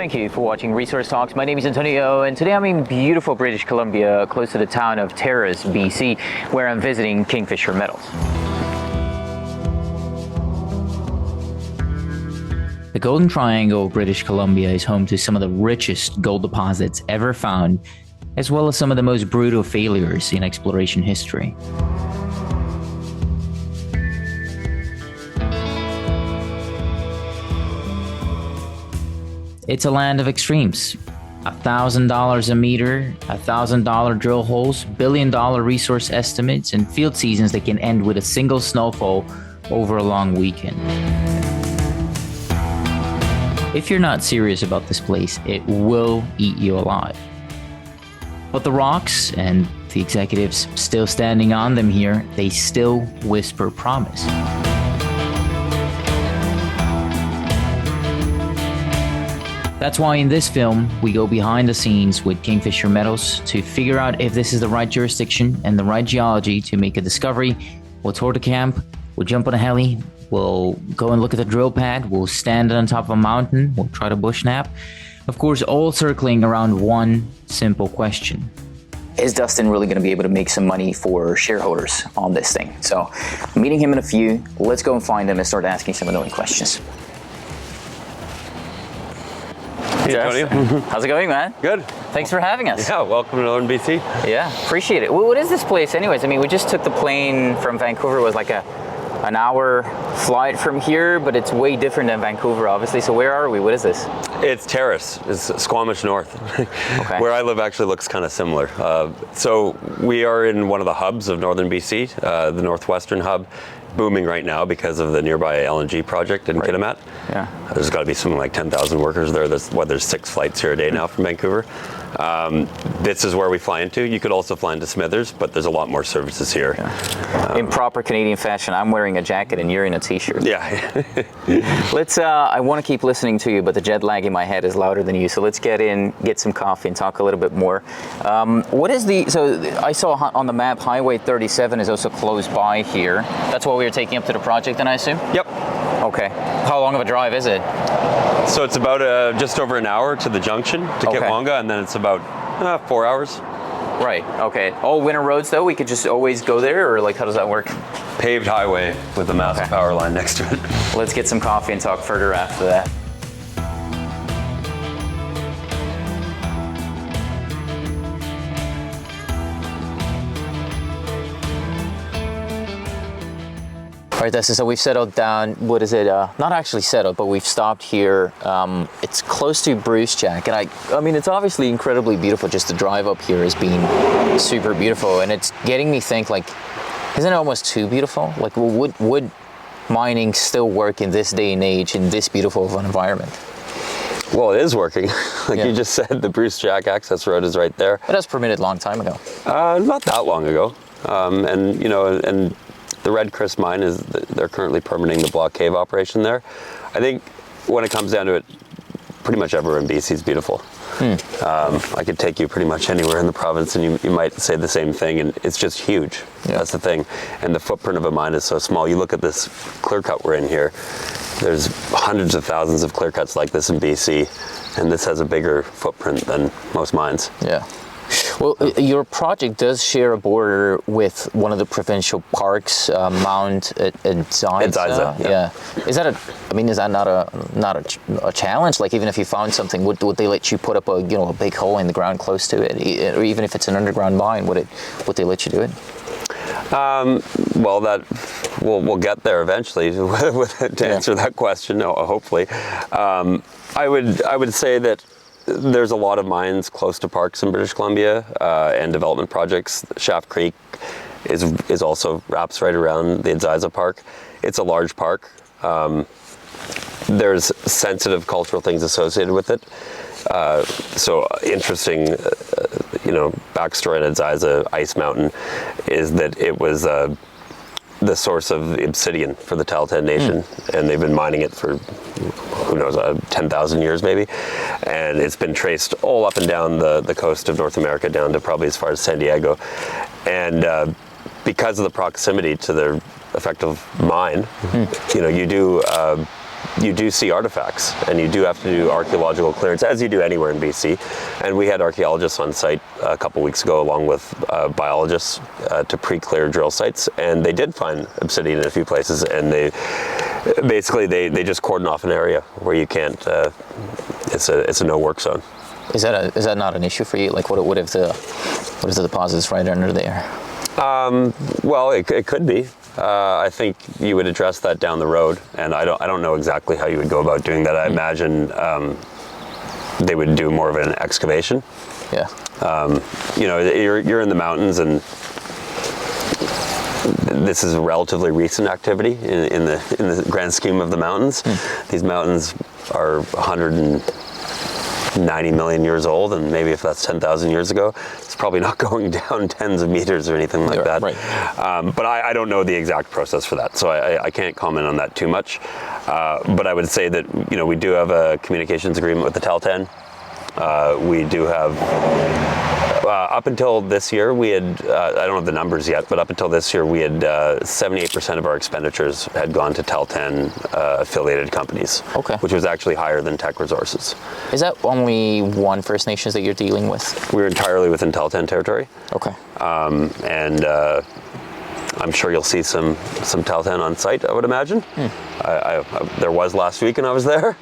Thank you for watching Resource Talks. My name is Antonio, and today I'm in beautiful British Columbia, close to the town of Terrace, BC, where I'm visiting Kingfisher Metals. The Golden Triangle of British Columbia is home to some of the richest gold deposits ever found, as well as some of the most brutal failures in exploration history. It's a land of extremes. $1,000 a meter, $1,000 drill holes, billion-dollar resource estimates, and field seasons that can end with a single snowfall over a long weekend. If you're not serious about this place, it will eat you alive. But the rocks and the executives still standing on them here, they still whisper promise. That's why in this film, we go behind the scenes with Kingfisher Metals to figure out if this is the right jurisdiction and the right geology to make a discovery. We'll tour the camp, we'll jump on a heli, we'll go and look at the drill pad, we'll stand on top of a mountain, we'll try to bush nap. Of course, all circling around one simple question. Is Dustin really going to be able to make some money for shareholders on this thing? So, meeting him in a few, let's go and find him and start asking some annoying questions. Hey, Antonio. How's it going, man? Good. Thanks for having us. Yeah, welcome to Northern BC. Yeah, appreciate it. What is this place anyways? I mean, we just took the plane from Vancouver. It was like an hour flight from here, but it's way different than Vancouver, obviously. So where are we? What is this? It's Terrace. It's Squamish North. Okay. Where I live actually looks kind of similar. So we are in one of the hubs of Northern BC, the Northwestern hub, booming right now because of the nearby LNG project in Kitimat. Yeah. There's got to be something like 10,000 workers there. There's 6 flights here a day now from Vancouver. This is where we fly into. You could also fly into Smithers, but there's a lot more services here. Yeah. In proper Canadian fashion, I'm wearing a jacket and you're in a t-shirt. Yeah. Let's, I want to keep listening to you, but the jet lag in my head is louder than you. So let's get in, get some coffee and talk a little bit more. What is so I saw on the map, Highway 37 is also close by here. That's what we were taking up to the project then, I assume? Yep. Okay. How long of a drive is it? So it's about just over an hour to the junction to Kitwanga, and then it's about 4 hours. Right, okay. All winter roads though, we could just always go there, or like how does that work? Paved highway with a massive power line next to it. Let's get some coffee and talk further after that. All right, Dustin, so we've settled down, what is it, not actually settled, but we've stopped here. It's close to Bruce Jack, and I mean, it's obviously incredibly beautiful. Just the drive up here has been super beautiful, and it's getting me think, like, isn't it almost too beautiful? Like, would mining still work in this day and age in this beautiful of an environment? Well, it is working. You just said, the Bruce Jack access road is right there. It was permitted a long time ago. Not that long ago, and you know, and the Red Chris mine they're currently permitting the block cave operation there. I think when it comes down to it, pretty much everywhere in BC is beautiful. I could take you pretty much anywhere in the province and you might say the same thing, and it's just huge. Yeah. That's the thing. And the footprint of a mine is so small. You look at this clear cut we're in here, there's hundreds of thousands of clear cuts like this in BC, and this has a bigger footprint than most mines. Yeah. Well, your project does share a border with one of the provincial parks, Mount Edziza. Yeah. Is that not a challenge? Like, even if you found something, would they let you put up a big hole in the ground close to it, or even if it's an underground mine, would they let you do it? Well, we'll get there eventually to answer that question. Hopefully, I would say that there's a lot of mines close to parks in British Columbia and development projects. Shaft Creek is also wraps right around the Edziza Park. It's a large park. There's sensitive cultural things associated with it. So interesting, backstory on Edziza Ice Mountain is that it was the source of obsidian for the Tahltan Nation, and they've been mining it for, who knows, 10,000 years maybe, and it's been traced all up and down the coast of North America, down to probably as far as San Diego, and because of the proximity to their effective mine, you do you do see artifacts, and you do have to do archaeological clearance, as you do anywhere in BC. And we had archaeologists on site a couple weeks ago, along with biologists, to pre-clear drill sites, and they did find obsidian in a few places, and they just cordon off an area where you can't. It's a no-work zone. Is that not an issue for you? Like, what if the deposit's right under there? Well, it could be. I think you would address that down the road, and I don't know exactly how you would go about doing that. I imagine they would do more of an excavation. Yeah. You're in the mountains, and this is a relatively recent activity in the grand scheme of the mountains. These mountains are 190 million years old, and maybe if that's 10,000 years ago, it's probably not going down tens of meters or anything like that. Right. But I don't know the exact process for that, so I can't comment on that too much. But I would say that we do have a communications agreement with the Tahltan. We do have. Up until this year, we had, I don't have the numbers yet, but up until this year, we had 78% of our expenditures had gone to Tahltan affiliated companies, okay, which was actually higher than Teck Resources. Is that only one First Nations that you're dealing with? We're entirely within Tahltan territory. Okay. And I'm sure you'll see some Tahltan on site, I would imagine. There was last week and I was there.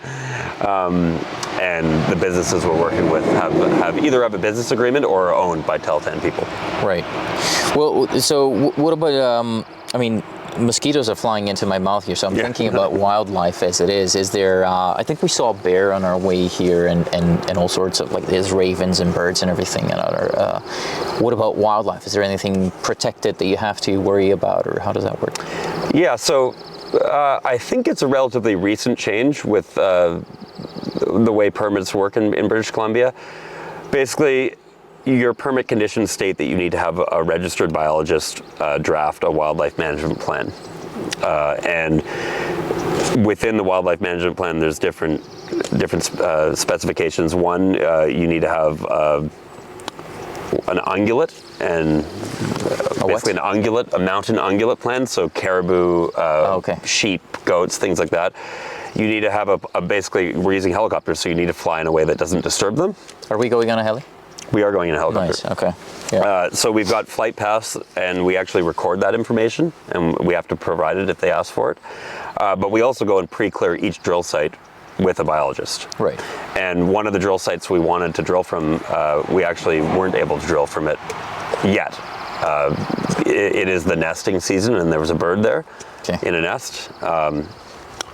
And the businesses we're working with have either have a business agreement or are owned by Tahltan people. Right. Well, so what about, mosquitoes are flying into my mouth here, so I'm thinking about wildlife as it is. Is there, I think we saw a bear on our way here and all sorts of, like, there's ravens and birds and everything. What about wildlife? Is there anything protected that you have to worry about, or how does that work? Yeah, so I think it's a relatively recent change with the way permits work in British Columbia. Basically, your permit conditions state that you need to have a registered biologist draft a wildlife management plan. And within the wildlife management plan, there's different specifications. One, you need to have an ungulate, and basically a mountain ungulate plan. So caribou, sheep, goats, things like that. You need to have basically, we're using helicopters, so you need to fly in a way that doesn't disturb them. Are we going on a heli? We are going in a helicopter. Nice, okay. Yeah. So we've got flight paths, and we actually record that information, and we have to provide it if they ask for it. But we also go and pre-clear each drill site with a biologist. Right. And one of the drill sites we wanted to drill from, we actually weren't able to drill from it yet. It is the nesting season, and there was a bird there in a nest.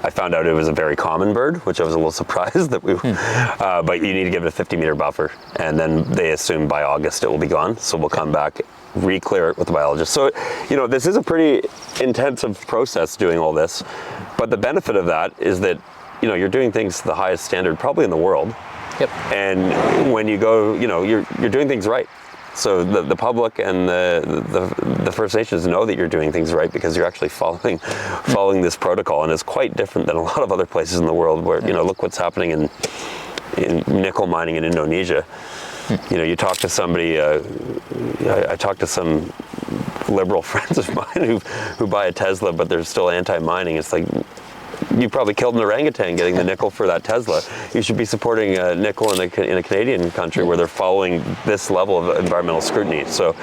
I found out it was a very common bird, which I was a little surprised that we. But you need to give it a 50-meter buffer, and then they assume by August it will be gone. So we'll come back, re-clear it with the biologist. So, this is a pretty intensive process doing all this. But the benefit of that is that, you're doing things to the highest standard probably in the world. Yep. And when you go, you're doing things right. So the public and the First Nations know that you're doing things right because you're actually following this protocol, and it's quite different than a lot of other places in the world where, look what's happening in nickel mining in Indonesia. You talk to somebody, I talked to some liberal friends of mine who buy a Tesla, but they're still anti-mining. It's like, you probably killed an orangutan getting the nickel for that Tesla. You should be supporting nickel in a Canadian country where they're following this level of environmental scrutiny. So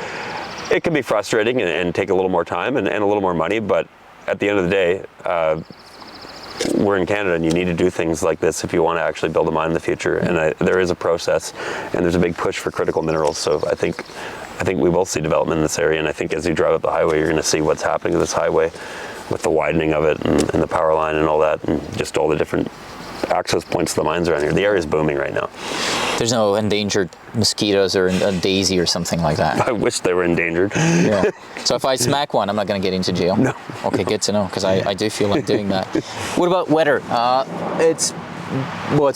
it can be frustrating and take a little more time and a little more money, but at the end of the day, we're in Canada, and you need to do things like this if you want to actually build a mine in the future. And there is a process, and there's a big push for critical minerals. So I think we will see development in this area, and I think as you drive up the highway, you're going to see what's happening to this highway with the widening of it and the power line and all that, and just all the different access points to the mines around here. The area is booming right now. There's no endangered mosquitoes or a daisy or something like that? I wish they were endangered. Yeah. So if I smack one, I'm not going to get into jail? No. Okay, good to know, because I do feel like doing that. What about weather? It's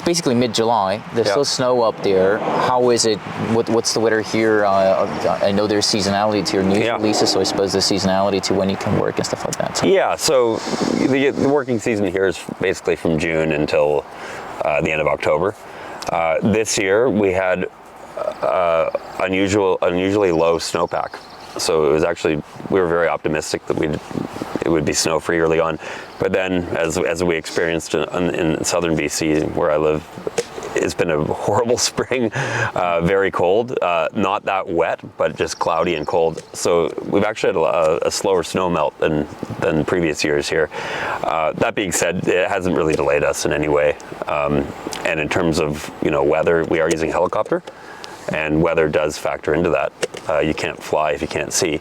basically mid-July. There's still snow up there. How is it? What's the weather here? I know there's seasonality to your news releases, so I suppose there's seasonality to when you can work and stuff like that. So. Yeah, so the working season here is basically from June until the end of October. This year we had unusually low snowpack. So it was actually, we were very optimistic that it it would be snow-free early on. But then, as we experienced in southern BC, where I live, it's been a horrible spring, very cold, not that wet, but just cloudy and cold. So we've actually had a slower snow melt than previous years here. That being said, it hasn't really delayed us in any way. And in terms of weather, we are using helicopter, and weather does factor into that. You can't fly if you can't see.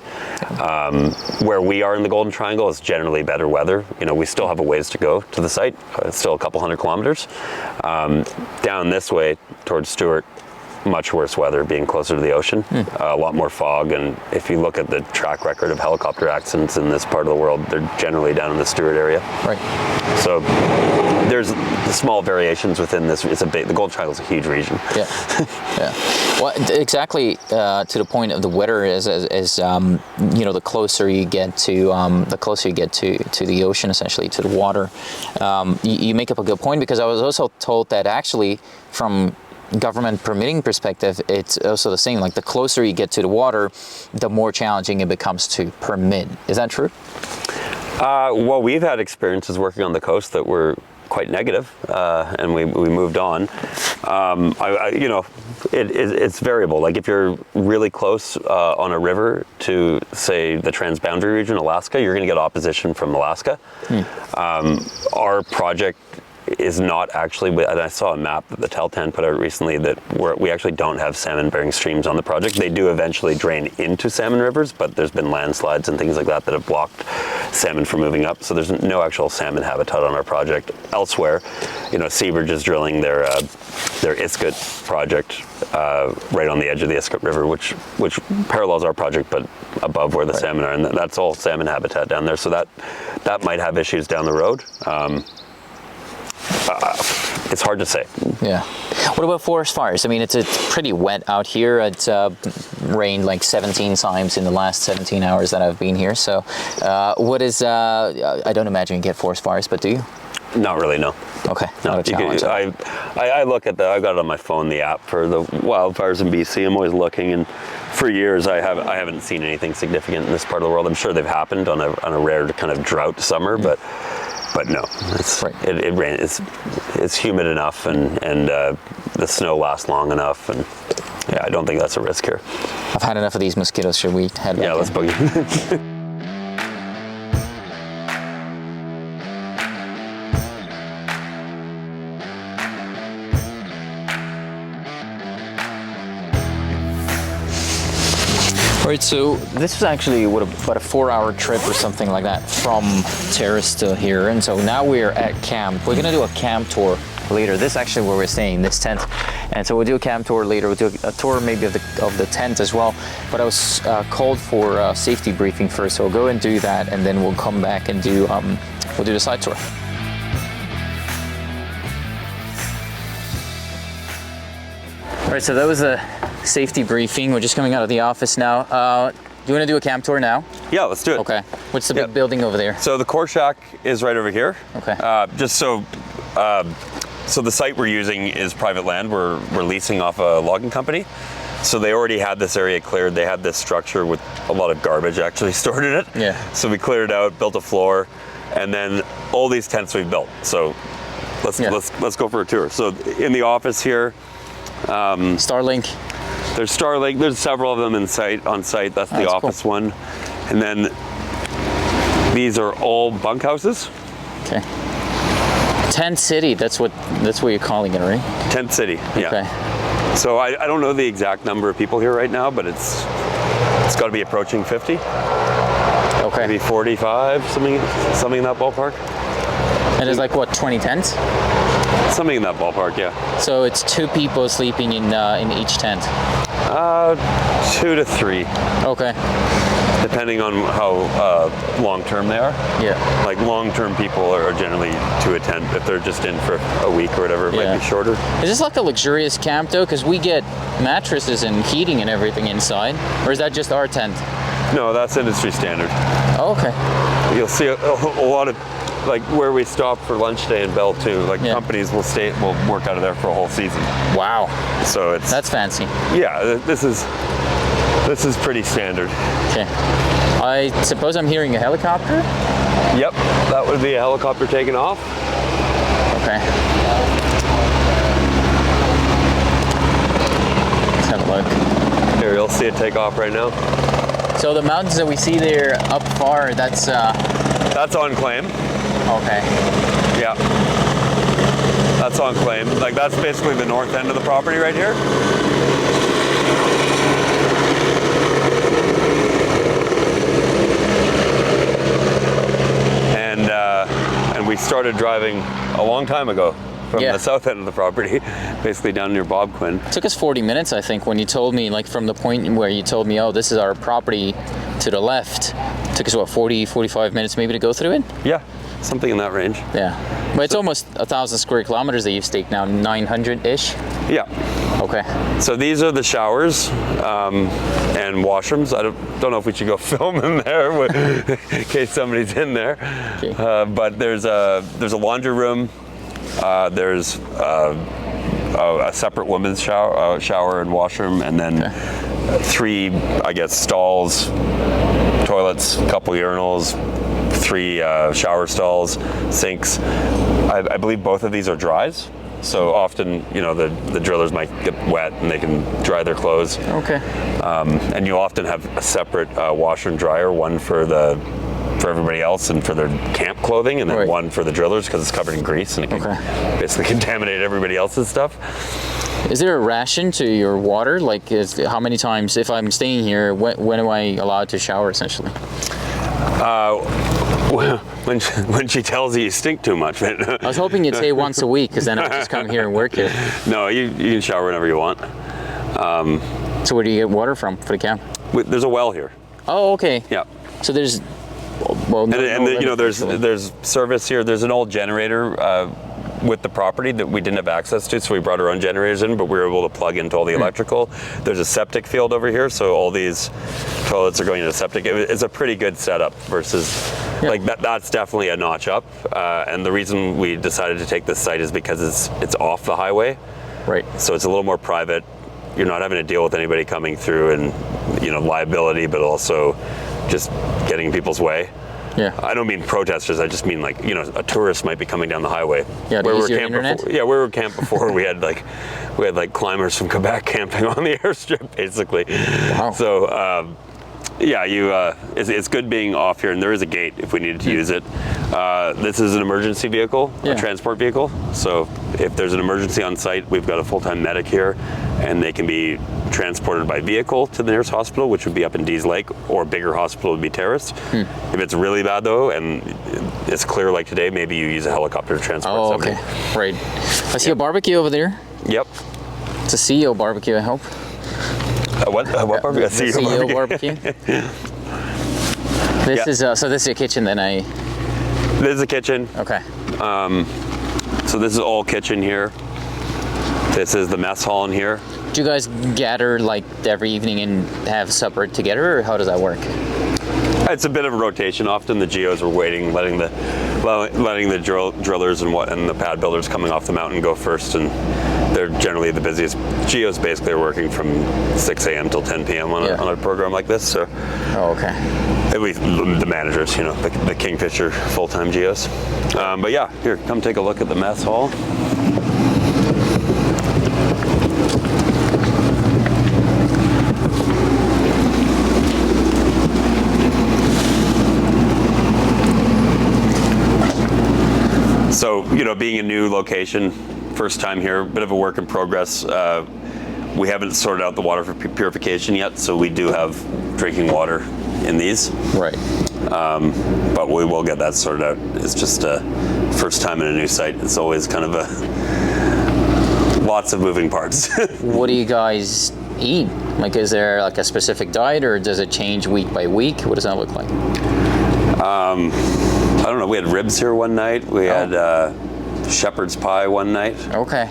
Where we are in the Golden Triangle is generally better weather. We still have a ways to go to the site. It's still a couple hundred kilometers. Down this way towards Stewart, much worse weather, being closer to the ocean. A lot more fog, and if you look at the track record of helicopter accidents in this part of the world, they're generally down in the Stewart area. Right. So there's small variations within this. The Golden Triangle is a huge region. Yeah. Yeah. Well, exactly to the point of the weather is the closer you get to the ocean, essentially to the water. You make up a good point, because I was also told that actually from government permitting perspective, it's also the same. Like, the closer you get to the water, the more challenging it becomes to permit. Is that true? Well, we've had experiences working on the coast that were quite negative, and we moved on. It's variable. Like, if you're really close on a river to, say, the transboundary region, Alaska, you're going to get opposition from Alaska. Our project is not actually, and I saw a map that the Teltan put out recently that we actually don't have salmon-bearing streams on the project. They do eventually drain into salmon rivers, but there's been landslides and things like that have blocked salmon from moving up. So there's no actual salmon habitat on our project. Elsewhere, Seabridge is drilling their Iskut project right on the edge of the Iskut River, which parallels our project, but above where the salmon are, and that's all salmon habitat down there. So that might have issues down the road. It's hard to say. Yeah. What about forest fires? I mean, it's pretty wet out here. It's rained like 17 times in the last 17 hours that I've been here. So what is, I don't imagine you get forest fires, but do you? Not really, no. Okay, not a challenge. I look at I've got it on my phone, the app for the wildfires in BC. I'm always looking, and for years I haven't seen anything significant in this part of the world. I'm sure they've happened on a rare kind of drought summer, but no, it's humid enough, and the snow lasts long enough, and yeah, I don't think that's a risk here. I've had enough of these mosquitoes. Should we head back? Yeah, let's boogie. Right, so this was actually about a 4-hour trip or something like that from Terrace to here, and so now we're at camp. We're gonna do a camp tour later. This is actually where we're staying, this tent, and so we'll do a camp tour later. We'll do a tour maybe of the tent as well. But I was called for a safety briefing first, so we'll go and do that, and then we'll come back and do we'll do the side tour. All right, so that was a safety briefing. We're just coming out of the office now. Do you want to do a camp tour now? Yeah, let's do it. Okay. What's the big building over there? So the core shack is right over here. Okay. So the site we're using is private land. We're leasing off a logging company. So they already had this area cleared. They had this structure with a lot of garbage actually stored in it. Yeah. So we cleared it out, built a floor, and then all these tents we've built. So let's go for a tour. So in the office here, Starlink. There's Starlink. There's several of them on site. That's the office one, and then these are all bunkhouses. Okay. Tent City. That's what you're calling it, right? Tent City. Yeah. Okay. So I don't know the exact number of people here right now, but it's got to be approaching 50. Okay. Maybe 45, something in that ballpark. And there's like what, 20 tents? Something in that ballpark, yeah. So it's 2 people sleeping in each tent. 2 to 3. Okay. Depending on how long-term they are. Yeah. Like long-term people are generally to a tent. If they're just in for a week or whatever, it might be shorter. Is this like a luxurious camp though? Because we get mattresses and heating and everything inside. Or is that just our tent? No, that's industry standard. Oh, okay. You'll see a lot of, like where we stop for lunch today in Bell too, like companies will work out of there for a whole season. Wow. So that's fancy. Yeah, this is pretty standard. Okay. I suppose I'm hearing a helicopter? Yep, that would be a helicopter taking off. Okay. Let's have a look. Here, you'll see it take off right now. So the mountains that we see there up far, that's on claim. okay. Yeah. That's on claim. Like, that's basically the north end of the property right here. And we started driving a long time ago from the south end of the property, basically down near Bob Quinn. It took us 40 minutes, I think, when you told me, like from the point where you told me, oh, this is our property to the left. It took us, what, 45 minutes maybe to go through it? Yeah, something in that range. Yeah. But it's almost 1,000 square kilometers that you've staked now, 900-ish? Yeah. Okay. So these are the showers and washrooms. I don't know if we should go film in there in case somebody's in there. Okay. But there's a laundry room. There's a separate women's shower and washroom, and then 3, I guess, stalls, toilets, a couple urinals, 3 shower stalls, sinks. I believe both of these are dries. So often, you know, the drillers might get wet and they can dry their clothes. Okay. And you often have a separate washer and dryer, one for everybody else and for their camp clothing, and then one for the drillers because it's covered in grease and it can basically contaminate everybody else's stuff. Is there a ration to your water? Like, how many times, if I'm staying here, when am I allowed to shower, essentially? When she tells you stink too much. I was hoping you'd say once a week, because then I'll just come here and work here. No, you can shower whenever you want. So where do you get water from for the camp? There's a well here. Oh, okay. Yeah. So there's, there's service here. There's an old generator with the property that we didn't have access to, so we brought our own generators in, but we were able to plug into all the electrical. There's a septic field over here, so all these toilets are going into septic. It's a pretty good setup versus like that's definitely a notch up. And the reason we decided to take this site is because it's off the highway. Right. So it's a little more private. You're not having to deal with anybody coming through and, you know, liability, but also just getting in people's way. Yeah. I don't mean protesters. I just mean, like, you know, a tourist might be coming down the highway. Yeah, to use your internet? Where we were camped before, we had climbers from Quebec camping on the airstrip, basically. Wow. So, it's good being off here, and there is a gate if we needed to use it. This is an emergency vehicle, a transport vehicle. So if there's an emergency on site, we've got a full-time medic here, and they can be transported by vehicle to the nearest hospital, which would be up in Dees Lake, or a bigger hospital would be Terrace. If it's really bad though, and it's clear like today, maybe you use a helicopter to transport somebody. Okay. Right. I see a barbecue over there. Yep. It's a CEO barbecue, I hope. What barbecue? A CEO barbecue. This is so this is a kitchen then. This is a kitchen. Okay. So this is all kitchen here. This is the mess hall in here. Do you guys gather like every evening and have supper together, or how does that work? It's a bit of a rotation. Often the geos are waiting, letting the drillers and the pad builders coming off the mountain go first, and they're generally the busiest. Geos basically are working from 6 a.m. till 10 p.m. on a program like this. So, at least the managers, you know, the Kingfisher full-time geos. But yeah, here, come take a look at the mess hall. So, you know, being a new location, first time here, bit of a work in progress. We haven't sorted out the water for purification yet, so we do have drinking water in these. Right. But we will get that sorted out. It's just first time in a new site. It's always kind of lots of moving parts. What do you guys eat? Like, is there like a specific diet, or does it change week by week? What does that look like? I don't know. We had ribs here one night. We had shepherd's pie one night. Okay.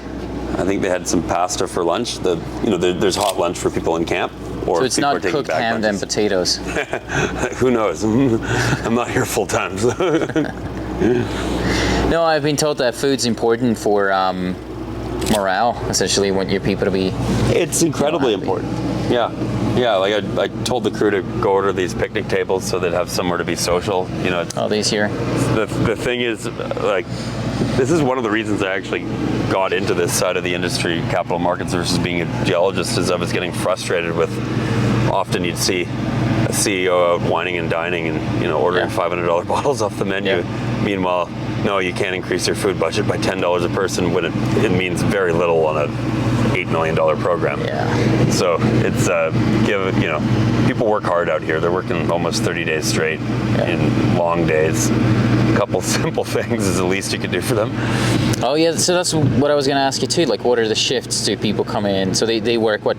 I think they had some pasta for lunch. There's hot lunch for people in camp. Or so it's not cooked ham and potatoes. Who knows? I'm not here full time. So. No, I've been told that food's important for morale, essentially. Want your people to be... It's incredibly important. Yeah. Yeah, like I told the crew to go order these picnic tables so they'd have somewhere to be social. You know, All these here. the thing is, like, this is one of the reasons I actually got into this side of the industry, capital markets versus being a geologist, is I was getting frustrated with, often you'd see a CEO out whining and dining and, you know, ordering $500 bottles off the menu. Yeah. Meanwhile, no, you can't increase your food budget by $10 a person when it means very little on a $8 million program. Yeah. So it's people work hard out here. They're working almost 30 days straight in long days. A couple simple things is the least you could do for them. Oh yeah, so that's what I was going to ask you too. Like, what are the shifts? Do people come in? So they work what?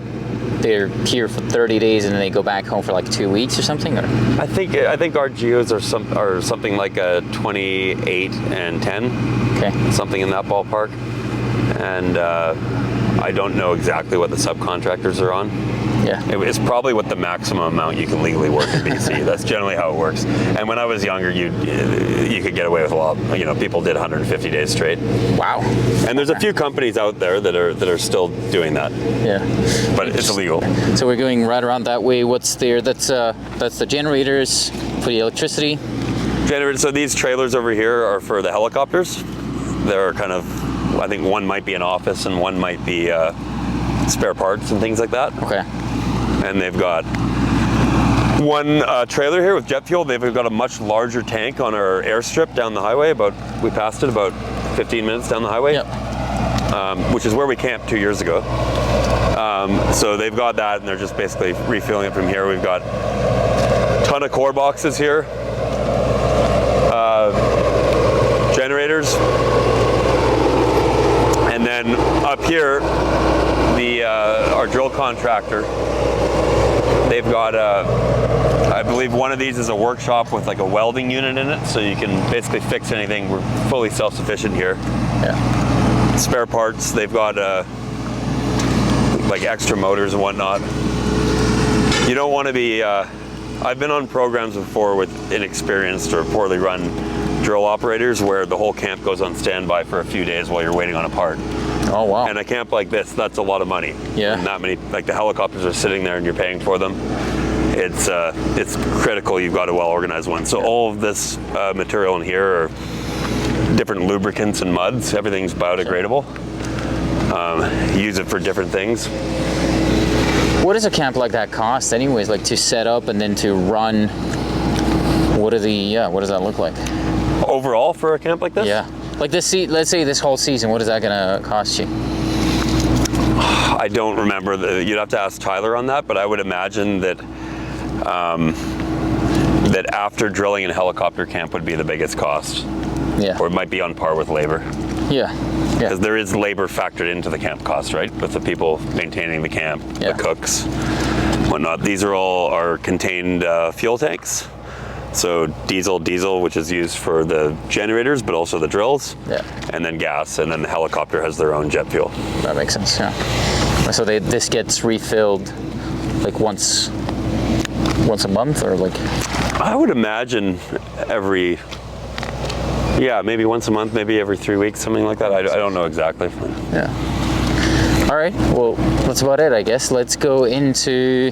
They're here for 30 days and then they go back home for like 2 weeks or something? Or? I think our geos are something like a 28 and 10. Okay. Something in that ballpark. And I don't know exactly what the subcontractors are on. Yeah. It's probably what the maximum amount you can legally work in BC. That's generally how it works. And when I was younger, you could get away with a lot. You know, people did 150 days straight. Wow. And there's a few companies out there that are still doing that. Yeah. But it's illegal. So we're going right around that way. What's there? That's the generators for the electricity. Generators. So these trailers over here are for the helicopters. They're kind of, I think one might be an office and one might be spare parts and things like that. Okay. And they've got one trailer here with jet fuel. They've got a much larger tank on our airstrip down the highway. We passed it about 15 minutes down the highway, which is where we camped 2 years ago. So they've got that, and they're just basically refilling it from here. We've got a ton of core boxes here, generators, and then up here, our drill contractor, they've got I believe one of these is a workshop with like a welding unit in it, so you can basically fix anything. We're fully self-sufficient here. Yeah. Spare parts, they've got like extra motors and whatnot. You don't want to be, I've been on programs before with inexperienced or poorly run drill operators where the whole camp goes on standby for a few days while you're waiting on a part. Oh wow. And a camp like this, that's a lot of money. Yeah. And that many, like the helicopters are sitting there and you're paying for them. It's critical you've got a well-organized one. So all of this material in here are different lubricants and muds. Everything's biodegradable. Use it for different things. What does a camp like that cost anyways? Like to set up and then to run? What does that look like? Overall for a camp like this? Yeah. Like this, let's say this whole season, what is that gonna cost you? I don't remember. You'd have to ask Tyler on that, but I would imagine that that after drilling in helicopter camp would be the biggest cost. Yeah. Or it might be on par with labor. Yeah. Because there is labor factored into the camp cost, right? With the people maintaining the camp, the cooks, whatnot. These are all our contained fuel tanks. So diesel, which is used for the generators, but also the drills. Yeah. And then gas, and then the helicopter has their own jet fuel. That makes sense, yeah. So this gets refilled like once a month, or like? I would imagine maybe once a month, maybe every 3 weeks, something like that. I don't know exactly. Yeah. All right, well, that's about it, I guess. Let's go into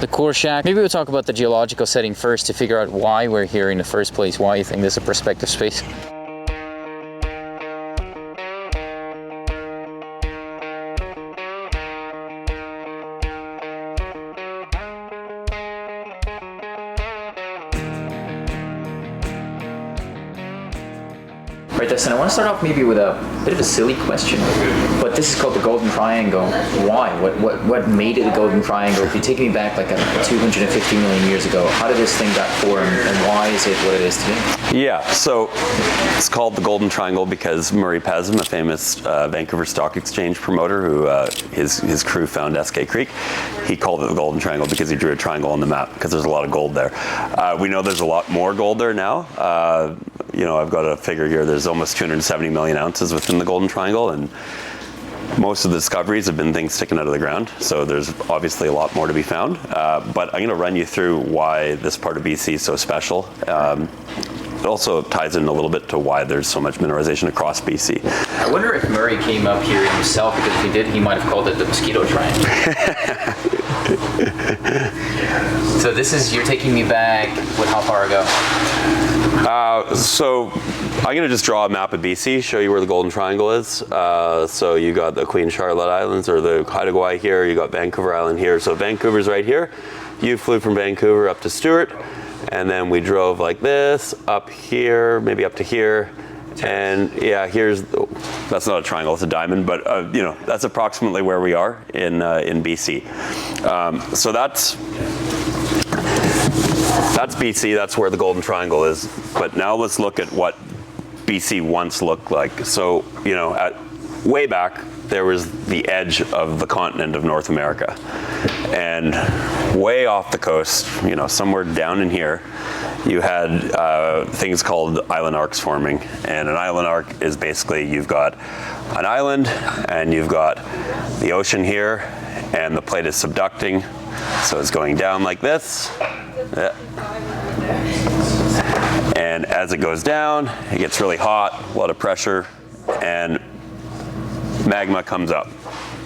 the core shack. Maybe we'll talk about the geological setting first to figure out why we're here in the first place, why you think this is a prospective space. Right, Dustin, I want to start off maybe with a bit of a silly question, but this is called the Golden Triangle. Why? What made it the Golden Triangle? If you take me back like 250 million years ago, how did this thing got formed, and why is it what it is today? Yeah, so it's called the Golden Triangle because Murray Pesm, a famous Vancouver Stock Exchange promoter who his crew found SK Creek, he called it the Golden Triangle because he drew a triangle on the map because there's a lot of gold there. We know there's a lot more gold there now. I've got a figure here. There's almost 270 million ounces within the Golden Triangle, and most of the discoveries have been things sticking out of the ground. So there's obviously a lot more to be found. But I'm going to run you through why this part of BC is so special. also ties in a little bit to why there's so much mineralization across BC. I wonder if Murray came up here himself, because if he did, he might have called it the mosquito triangle. So this is, you're taking me back, how far ago? So I'm going to just draw a map of BC, show you where the Golden Triangle is. So you got the Queen Charlotte Islands, or the Haida Gwaii here, you got Vancouver Island here. So Vancouver's right here. You flew from Vancouver up to Stewart, and then we drove like this, up here, maybe up to here. And yeah, that's not a triangle, it's a diamond, but you know, that's approximately where we are in BC. So that's BC, that's where the Golden Triangle is. But now let's look at what BC once looked like. So, you know, way back, there was the edge of the continent of North America. And way off the coast, you know, somewhere down in here, you had things called island arcs forming. And an island arc is basically, you've got an island and you've got the ocean here, and the plate is subducting. So it's going down like this. And as it goes down, it gets really hot, a lot of pressure, and magma comes up.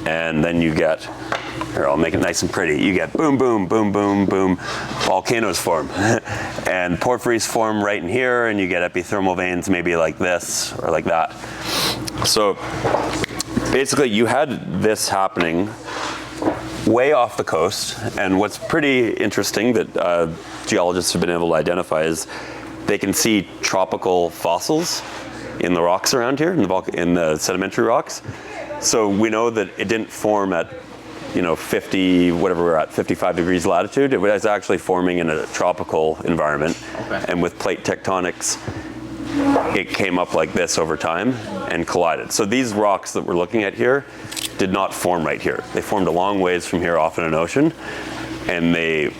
And then you get, here, I'll make it nice and pretty, you get boom, boom, boom, boom, boom, volcanoes form. And porphyries form right in here, and you get epithermal veins maybe like this or like that. So basically you had this happening way off the coast, and what's pretty interesting that geologists have been able to identify is they can see tropical fossils in the rocks around here, in the sedimentary rocks. So we know that it didn't form at, you know, 50, whatever we're at, 55 degrees latitude. It was actually forming in a tropical environment. Okay. And with plate tectonics, it came up like this over time and collided. So these rocks that we're looking at here did not form right here. They formed a long ways from here off in an ocean, and a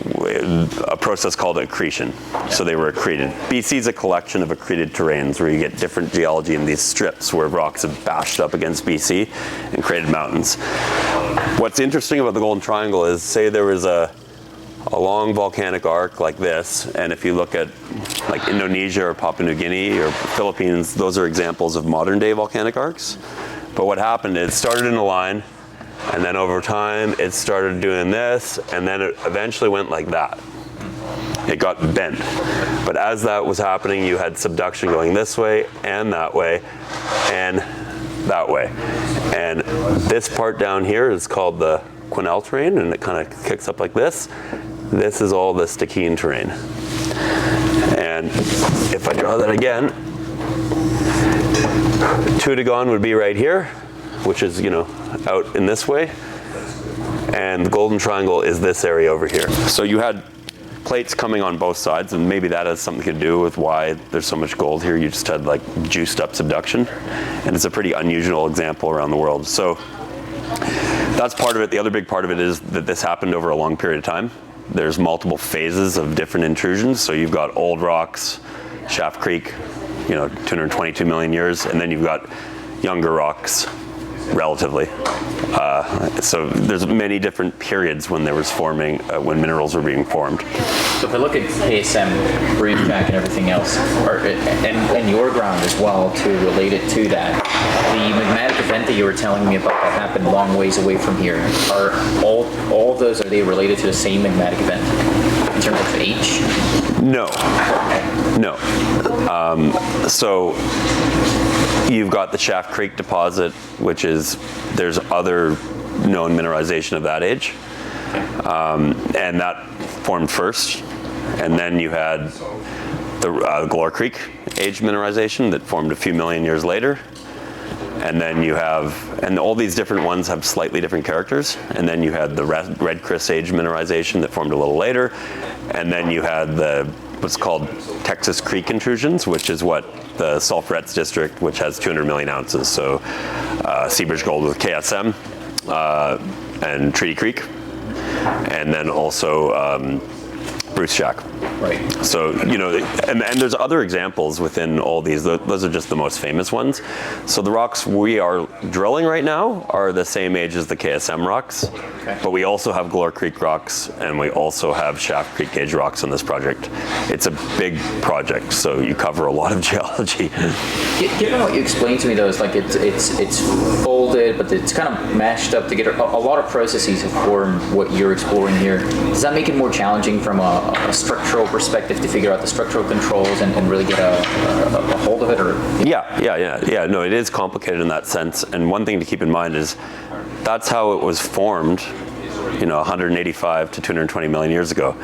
process called accretion. So they were accreted. BC is a collection of accreted terrains where you get different geology in these strips where rocks have bashed up against BC and created mountains. What's interesting about the Golden Triangle is, say there was a long volcanic arc like this, and if you look at like Indonesia or Papua New Guinea or Philippines, those are examples of modern day volcanic arcs. But what happened is it started in a line, and then over time it started doing this, and then it eventually went like that. It got bent. But as that was happening, you had subduction going this way and that way and that way. And this part down here is called the Quesnel terrain, and it kind of kicks up like this. This is all the Stikine terrain. And if I draw that again, Tutagon would be right here, which is, you know, out in this way. And the Golden Triangle is this area over here. So you had plates coming on both sides, and maybe that has something to do with why there's so much gold here. You just had like juiced up subduction, and it's a pretty unusual example around the world. So that's part of it. The other big part of it is that this happened over a long period of time. There's multiple phases of different intrusions. So you've got old rocks, Shaft Creek, you know, 222 million years, and then you've got younger rocks, relatively. So there's many different periods when there was forming, when minerals were being formed. So if I look at KSM, Brucejack, and everything else, and your ground as well, to relate it to that, the magmatic event that you were telling me about that happened a long ways away from here, are all of those, are they related to the same magmatic event in terms of age? No. No. So you've got the Shaft Creek deposit, which is, there's other known mineralization of that age. And that formed first. And then you had the Galore Creek age mineralization that formed a few million years later. And then you have, and all these different ones have slightly different characters. And then you had the Red Chris age mineralization that formed a little later. And then you had what's called Texas Creek intrusions, which is what the Sulphurets district, which has 200 million ounces. So Seabridge Gold with KSM and Treaty Creek. And then also Brucejack. Right. So, and there's other examples within all these. Those are just the most famous ones. So the rocks we are drilling right now are the same age as the KSM rocks, but we also have Galore Creek rocks, and we also have Shaft Creek Gauge rocks on this project. It's a big project, so you cover a lot of geology. Given what you explained to me, though, it's like it's folded, but it's kind of mashed up together. A lot of processes have formed what you're exploring here. Does that make it more challenging from a structural perspective to figure out the structural controls and really get a hold of it? Or Yeah. No, it is complicated in that sense. And one thing to keep in mind is that's how it was formed, 185 to 220 million years ago.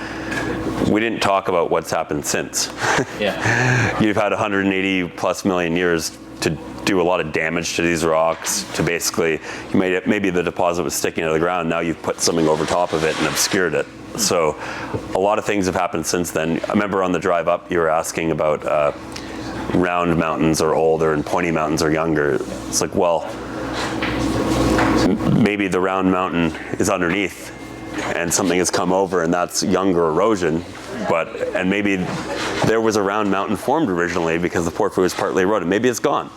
We didn't talk about what's happened since. Yeah. You've had 180 plus million years to do a lot of damage to these rocks, to basically, maybe the deposit was sticking out of the ground, now you've put something over top of it and obscured it. So a lot of things have happened since then. I remember on the drive up, you were asking about round mountains are older and pointy mountains are younger. It's like, well, maybe the round mountain is underneath and something has come over and that's younger erosion, and maybe there was a round mountain formed originally because the porphyry was partly eroded. Maybe it's gone,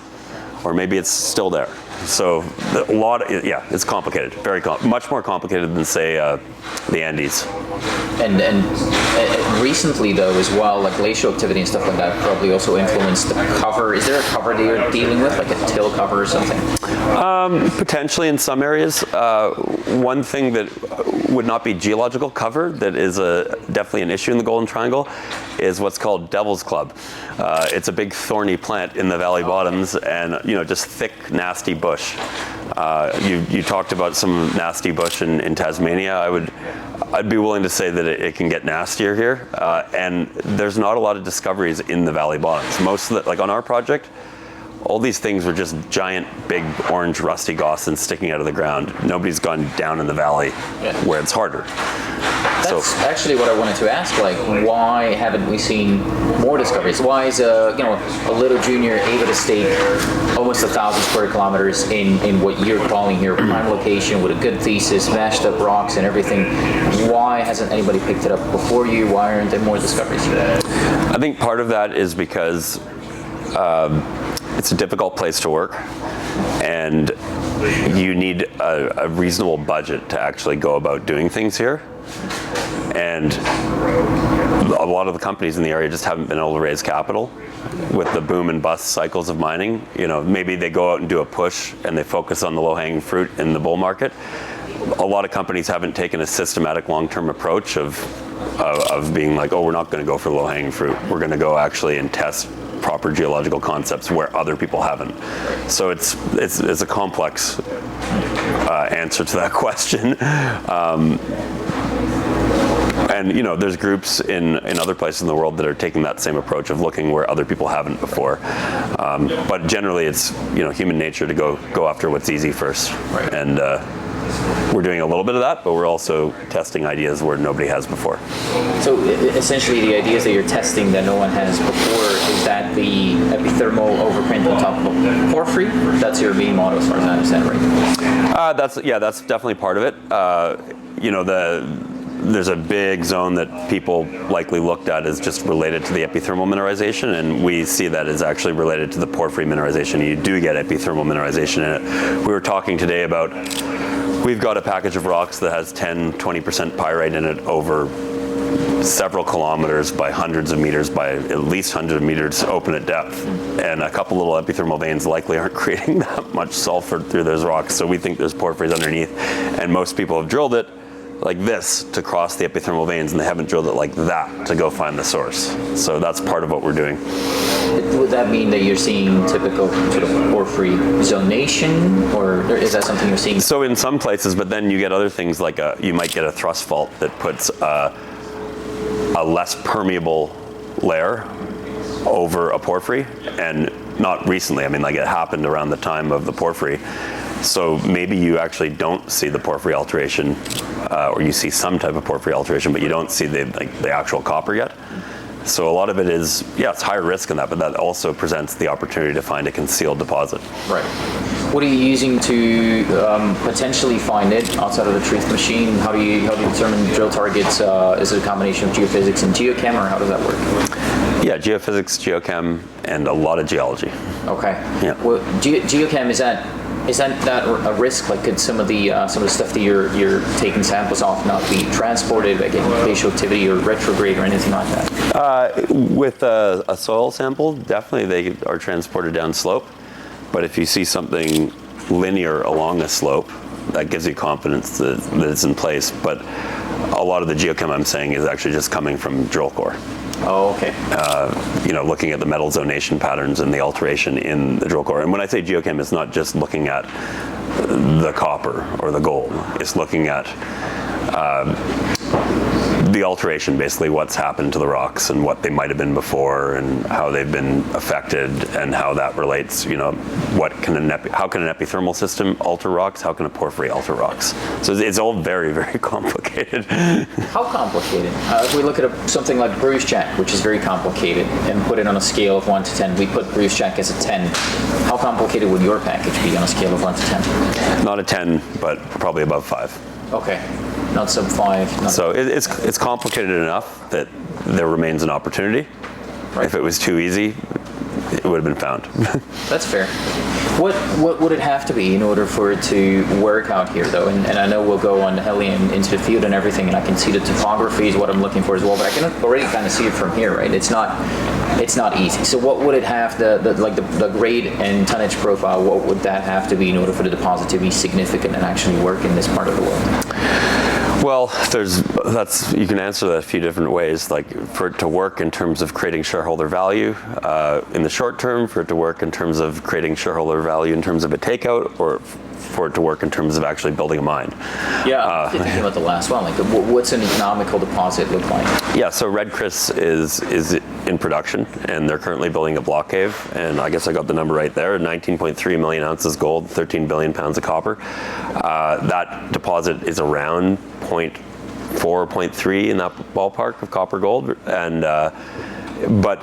or maybe it's still there. So it's complicated, much more complicated than say the Andes. And recently, though, as well, like glacial activity and stuff like that probably also influenced the cover. Is there a cover that you're dealing with, like a till cover or something? Potentially in some areas. One thing that would not be geological cover that is definitely an issue in the Golden Triangle is what's called Devil's Club. It's a big thorny plant in the valley bottoms, and just thick, nasty bush. You talked about some nasty bush in Tasmania. I'd be willing to say that it can get nastier here, and there's not a lot of discoveries in the valley bottoms. Most of like on our project, all these things were just giant, big, orange, rusty gossans sticking out of the ground. Nobody's gone down in the valley where it's harder. That's actually what I wanted to ask. Like, why haven't we seen more discoveries? Why is a little junior able to stake almost 1,000 square kilometers in what you're calling here prime location with a good thesis, mashed up rocks and everything? Why hasn't anybody picked it up before you? Why aren't there more discoveries? I think part of that is because it's a difficult place to work, and you need a reasonable budget to actually go about doing things here. And a lot of the companies in the area just haven't been able to raise capital with the boom and bust cycles of mining. Maybe they go out and do a push and they focus on the low-hanging fruit in the bull market. A lot of companies haven't taken a systematic long-term approach of being like, oh, we're not going to go for low-hanging fruit. We're going to go actually and test proper geological concepts where other people haven't. So it's a complex answer to that question. And there's groups in other places in the world that are taking that same approach of looking where other people haven't before. But generally, it's human nature to go after what's easy first. Right. And we're doing a little bit of that, but we're also testing ideas where nobody has before. So essentially, the ideas that you're testing that no one has before, is that the epithermal overprint on top of a porphyry? That's your main model, as far as I understand, right? That's definitely part of it. There's a big zone that people likely looked at as just related to the epithermal mineralization, and we see that as actually related to the porphyry mineralization. You do get epithermal mineralization in it. We were talking today about, we've got a package of rocks that has 10-20% pyrite in it over several kilometers by hundreds of meters by at least hundreds of meters open at depth, and a couple little epithermal veins likely aren't creating that much sulfur through those rocks, so we think there's porphyries underneath, and most people have drilled it like this to cross the epithermal veins, and they haven't drilled it like that to go find the source. So that's part of what we're doing. Would that mean that you're seeing typical sort of porphyry zonation, or is that something you're seeing? So in some places, but then you get other things like you might get a thrust fault that puts a less permeable layer over a porphyry, and not recently. I mean, like it happened around the time of the porphyry. So maybe you actually don't see the porphyry alteration, or you see some type of porphyry alteration, but you don't see the actual copper yet. So a lot of it is, it's higher risk in that, but that also presents the opportunity to find a concealed deposit. Right. What are you using to potentially find it outside of the truth machine? How do you determine drill targets? Is it a combination of geophysics and geochem, or how does that work? Yeah, geophysics, geochem, and a lot of geology. Okay. Yeah. Well, geochem, is that a risk? Like, could some of the stuff that you're taking samples off not be transported, like glacial activity or retrograde or anything like that? With a soil sample, definitely they are transported down slope. But if you see something linear along a slope, that gives you confidence that it's in place. But a lot of the geochem I'm saying is actually just coming from drill core. Oh, okay. Looking at the metal zonation patterns and the alteration in the drill core. And when I say geochem, it's not just looking at the copper or the gold. It's looking at the alteration, basically what's happened to the rocks and what they might have been before and how they've been affected and how that relates. How can an epithermal system alter rocks? How can a porphyry alter rocks? So it's all very, very complicated. How complicated? If we look at something like Brucejack, which is very complicated, and put it on a scale of 1 to 10, we put Brucejack as a 10. How complicated would your package be on a scale of 1 to 10? Not a 10, but probably above 5. Okay. Not sub 5. So it's complicated enough that there remains an opportunity. Right. If it was too easy, it would have been found. That's fair. What would it have to be in order for it to work out here, though? And I know we'll go on herein into the field and everything, and I can see the topography is what I'm looking for as well. But I can already kind of see it from here, right? It's not easy. So what would it have the grade and tonnage profile? What would that have to be in order for the deposit to be significant and actually work in this part of the world? Well, you can answer that a few different ways. Like, for it to work in terms of creating shareholder value in the short term, for it to work in terms of creating shareholder value in terms of a takeout, or for it to work in terms of actually building a mine. Yeah, thinking about the last one, like what's an economical deposit look like? Yeah, so Red Chris is in production, and they're currently building a block cave, and I guess I got the number right there, 19.3 million ounces gold, 13 billion pounds of copper. That deposit is around 0.4, 0.3 in that ballpark of copper gold, and but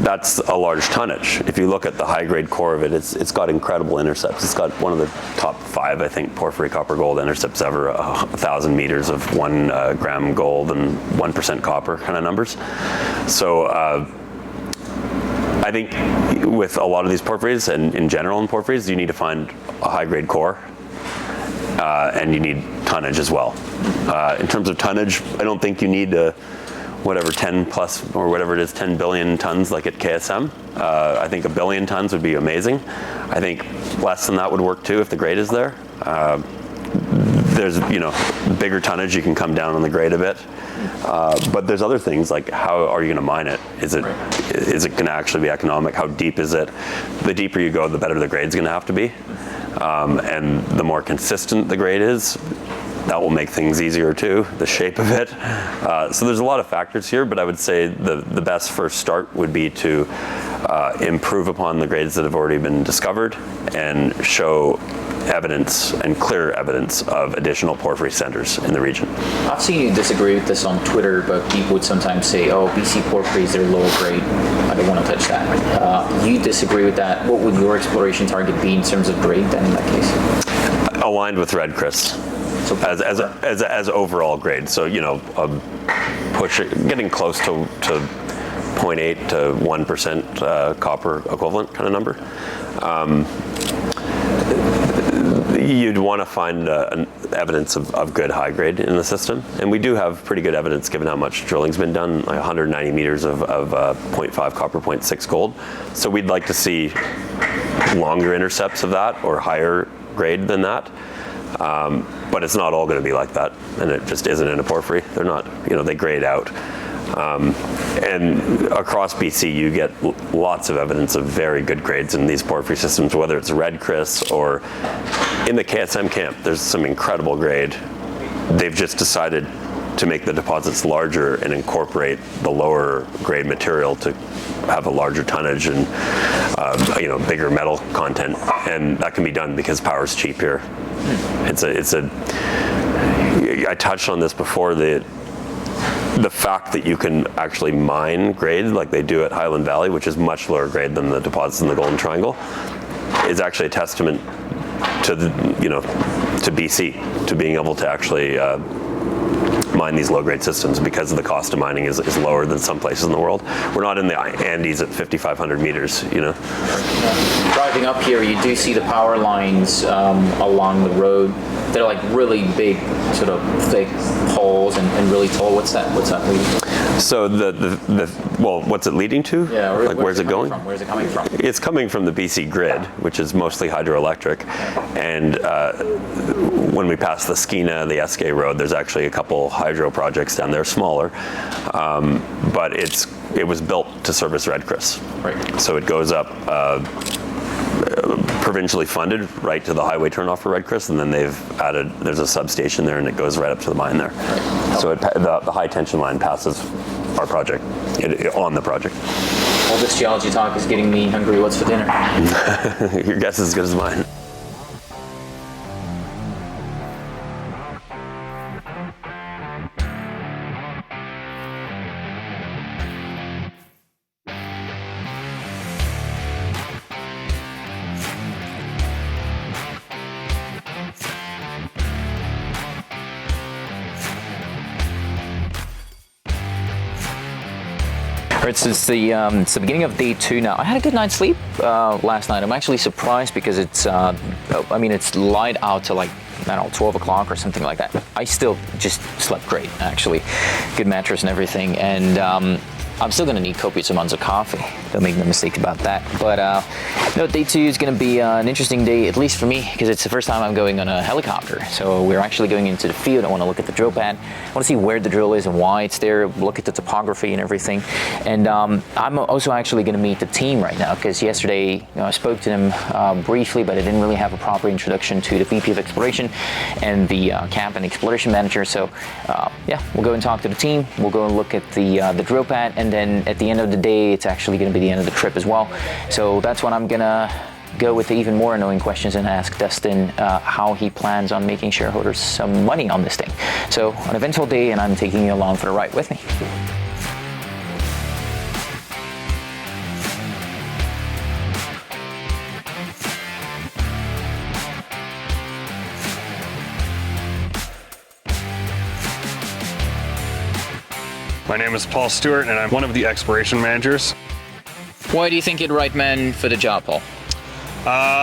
that's a large tonnage. If you look at the high-grade core of it, it's got incredible intercepts. It's got one of the top 5, I think, porphyry copper gold intercepts ever, 1,000 meters of 1 gram gold and 1% copper kind of numbers. So I think with a lot of these porphyries, and in general in porphyries, you need to find a high-grade core, and you need tonnage as well. In terms of tonnage, I don't think you need to 10 plus, or whatever it is, 10 billion tons like at KSM. I think 1 billion tons would be amazing. I think less than that would work too if the grade is there. There's, bigger tonnage, you can come down on the grade a bit. But there's other things like, how are you going to mine it? Is it going to actually be economic? How deep is it? The deeper you go, the better the grade's going to have to be. And the more consistent the grade is, that will make things easier too, the shape of it. So there's a lot of factors here, but I would say the best first start would be to improve upon the grades that have already been discovered and show evidence and clear evidence of additional porphyry centers in the region. I've seen you disagree with this on Twitter, but people would sometimes say, oh, BC porphyries are lower grade. I don't want to touch that. You disagree with that. What would your exploration target be in terms of grade then in that case? Aligned with Red Chris. So as overall grade. So, getting close to 0.8 to 1% copper equivalent kind of number. You'd want to find evidence of good high grade in the system, and we do have pretty good evidence given how much drilling's been done, like 190 meters of 0.5 copper, 0.6 gold. So we'd like to see longer intercepts of that or higher grade than that. But it's not all going to be like that, and it just isn't in a porphyry. They're not, they grade out. And across BC, you get lots of evidence of very good grades in these porphyry systems, whether it's Red Chris or in the KSM camp, there's some incredible grade. They've just decided to make the deposits larger and incorporate the lower grade material to have a larger tonnage and bigger metal content, and that can be done because power's cheap here. I touched on this before. the fact that you can actually mine grade like they do at Highland Valley, which is much lower grade than the deposits in the Golden Triangle, is actually a testament to to BC, to being able to actually mine these low-grade systems, because the cost of mining is lower than some places in the world. We're not in the Andes at 5,500 meters, Driving up here, you do see the power lines along the road. They're like really big, sort of thick poles and really tall. What's that leading to? So what's it leading to? Yeah, where's it going? Where's it coming from? It's coming from the BC grid, which is mostly hydroelectric. And when we pass the Skeena, the Eskay Road, there's actually a couple hydro projects down there, smaller. But it was built to service Red Chris. Right. So it goes up provincially funded right to the highway turnoff for Red Chris, and then there's a substation there, and it goes right up to the mine there. Right. So the high tension line passes our project, on the project. All this geology talk is getting me hungry. What's for dinner? Your guess is as good as mine. It's the beginning of day 2 now. I had a good night's sleep last night. I'm actually surprised because it's light out to like, I don't know, 12 o'clock or something like that. I still just slept great, actually. Good mattress and everything. And I'm still gonna need copious amounts of coffee. Don't make no mistake about that. But day 2 is gonna be an interesting day, at least for me, because it's the first time I'm going on a helicopter. So we're actually going into the field. I wanna look at the drill pad. I wanna see where the drill is and why it's there, look at the topography and everything. And I'm also actually gonna meet the team right now, because yesterday I spoke to them briefly, but I didn't really have a proper introduction to the VP of Exploration and the camp and exploration manager. So we'll go and talk to the team. We'll go and look at the drill pad, and then at the end of the day, it's actually going to be the end of the trip as well. So that's when I'm going to go with the even more annoying questions and ask Dustin how he plans on making shareholders some money on this thing. So an eventful day, and I'm taking you along for the ride with me. My name is Paul Stewart, and I'm one of the exploration managers. Why do you think you're the right man for the job, Paul?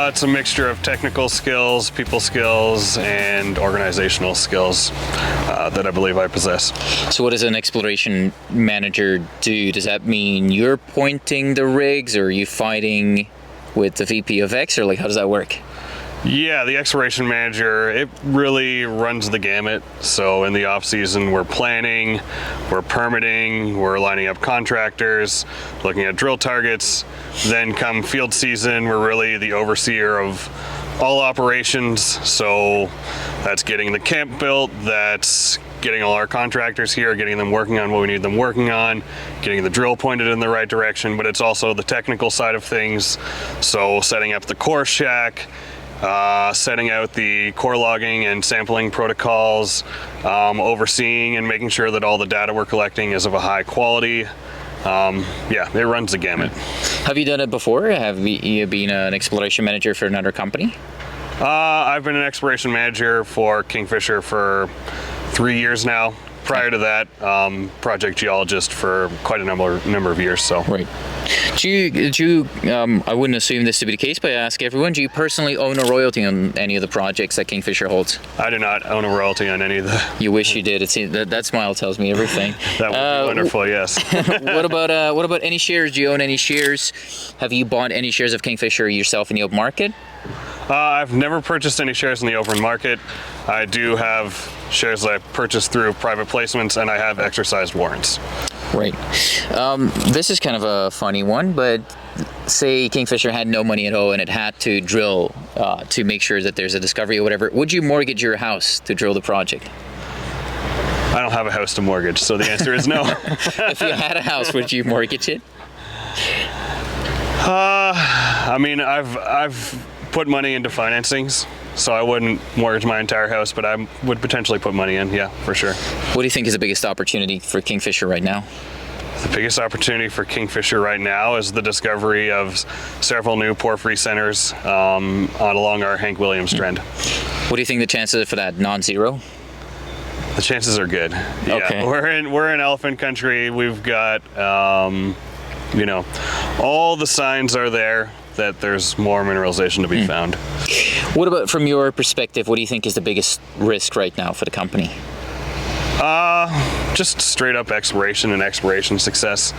It's a mixture of technical skills, people skills, and organizational skills that I believe I possess. So what does an exploration manager do? Does that mean you're pointing the rigs, or are you fighting with the VP of X, or like how does that work? Yeah, the exploration manager, it really runs the gamut. So in the off season, we're planning, we're permitting, we're lining up contractors, looking at drill targets. Then come field season, we're really the overseer of all operations. So that's getting the camp built, that's getting all our contractors here, getting them working on what we need them working on, getting the drill pointed in the right direction, but it's also the technical side of things. So setting up the core shack, setting out the core logging and sampling protocols, overseeing and making sure that all the data we're collecting is of a high quality. It runs the gamut. Have you done it before? Have you been an exploration manager for another company? I've been an exploration manager for Kingfisher for 3 years now. Prior to that, project geologist for quite a number of years. So. Right. Do you I wouldn't assume this to be the case, but I ask everyone, do you personally own a royalty on any of the projects that Kingfisher holds? I do not own a royalty on any of the... You wish you did. That smile tells me everything. That would be wonderful, yes. What about any shares? Do you own any shares? Have you bought any shares of Kingfisher yourself in the open market? I've never purchased any shares in the open market. I do have shares that I purchased through private placements, and I have exercised warrants. Right. This is kind of a funny one, but say Kingfisher had no money at all and it had to drill to make sure that there's a discovery or whatever. Would you mortgage your house to drill the project? I don't have a house to mortgage, so the answer is no. If you had a house, would you mortgage it? I mean, I've put money into financings, so I wouldn't mortgage my entire house, but I would potentially put money in, yeah, for sure. What do you think is the biggest opportunity for Kingfisher right now? The biggest opportunity for Kingfisher right now is the discovery of several new porphyry centers along our Hank Williams Trend. What do you think the chances are for that? Non-zero? The chances are good. Yeah. Okay. We're in elephant country. We've got, you know, all the signs are there that there's more mineralization to be found. What about from your perspective, what do you think is the biggest risk right now for the company? Just straight up exploration and exploration success.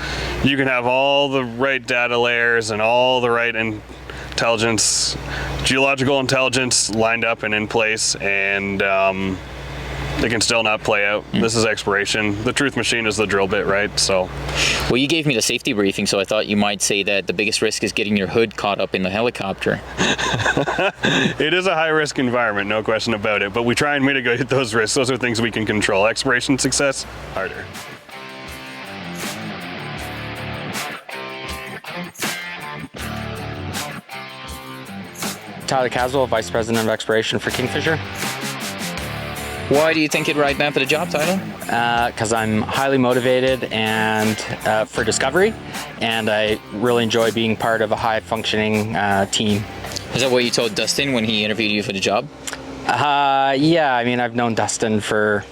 You can have all the right data layers and all the right intelligence, geological intelligence lined up and in place, and they can still not play out. This is exploration. The truth machine is the drill bit, right? So. Well, you gave me the safety briefing, so I thought you might say that the biggest risk is getting your hood caught up in the helicopter. It is a high-risk environment, no question about it, but we try and mitigate those risks. Those are things we can control. Exploration success, harder. Tyler Caswell, Vice President of Exploration for Kingfisher. Why do you think you'd right now for the job title? Because I'm highly motivated and for discovery, and I really enjoy being part of a high-functioning team. Is that what you told Dustin when he interviewed you for the job? Yeah, I mean, I've known Dustin for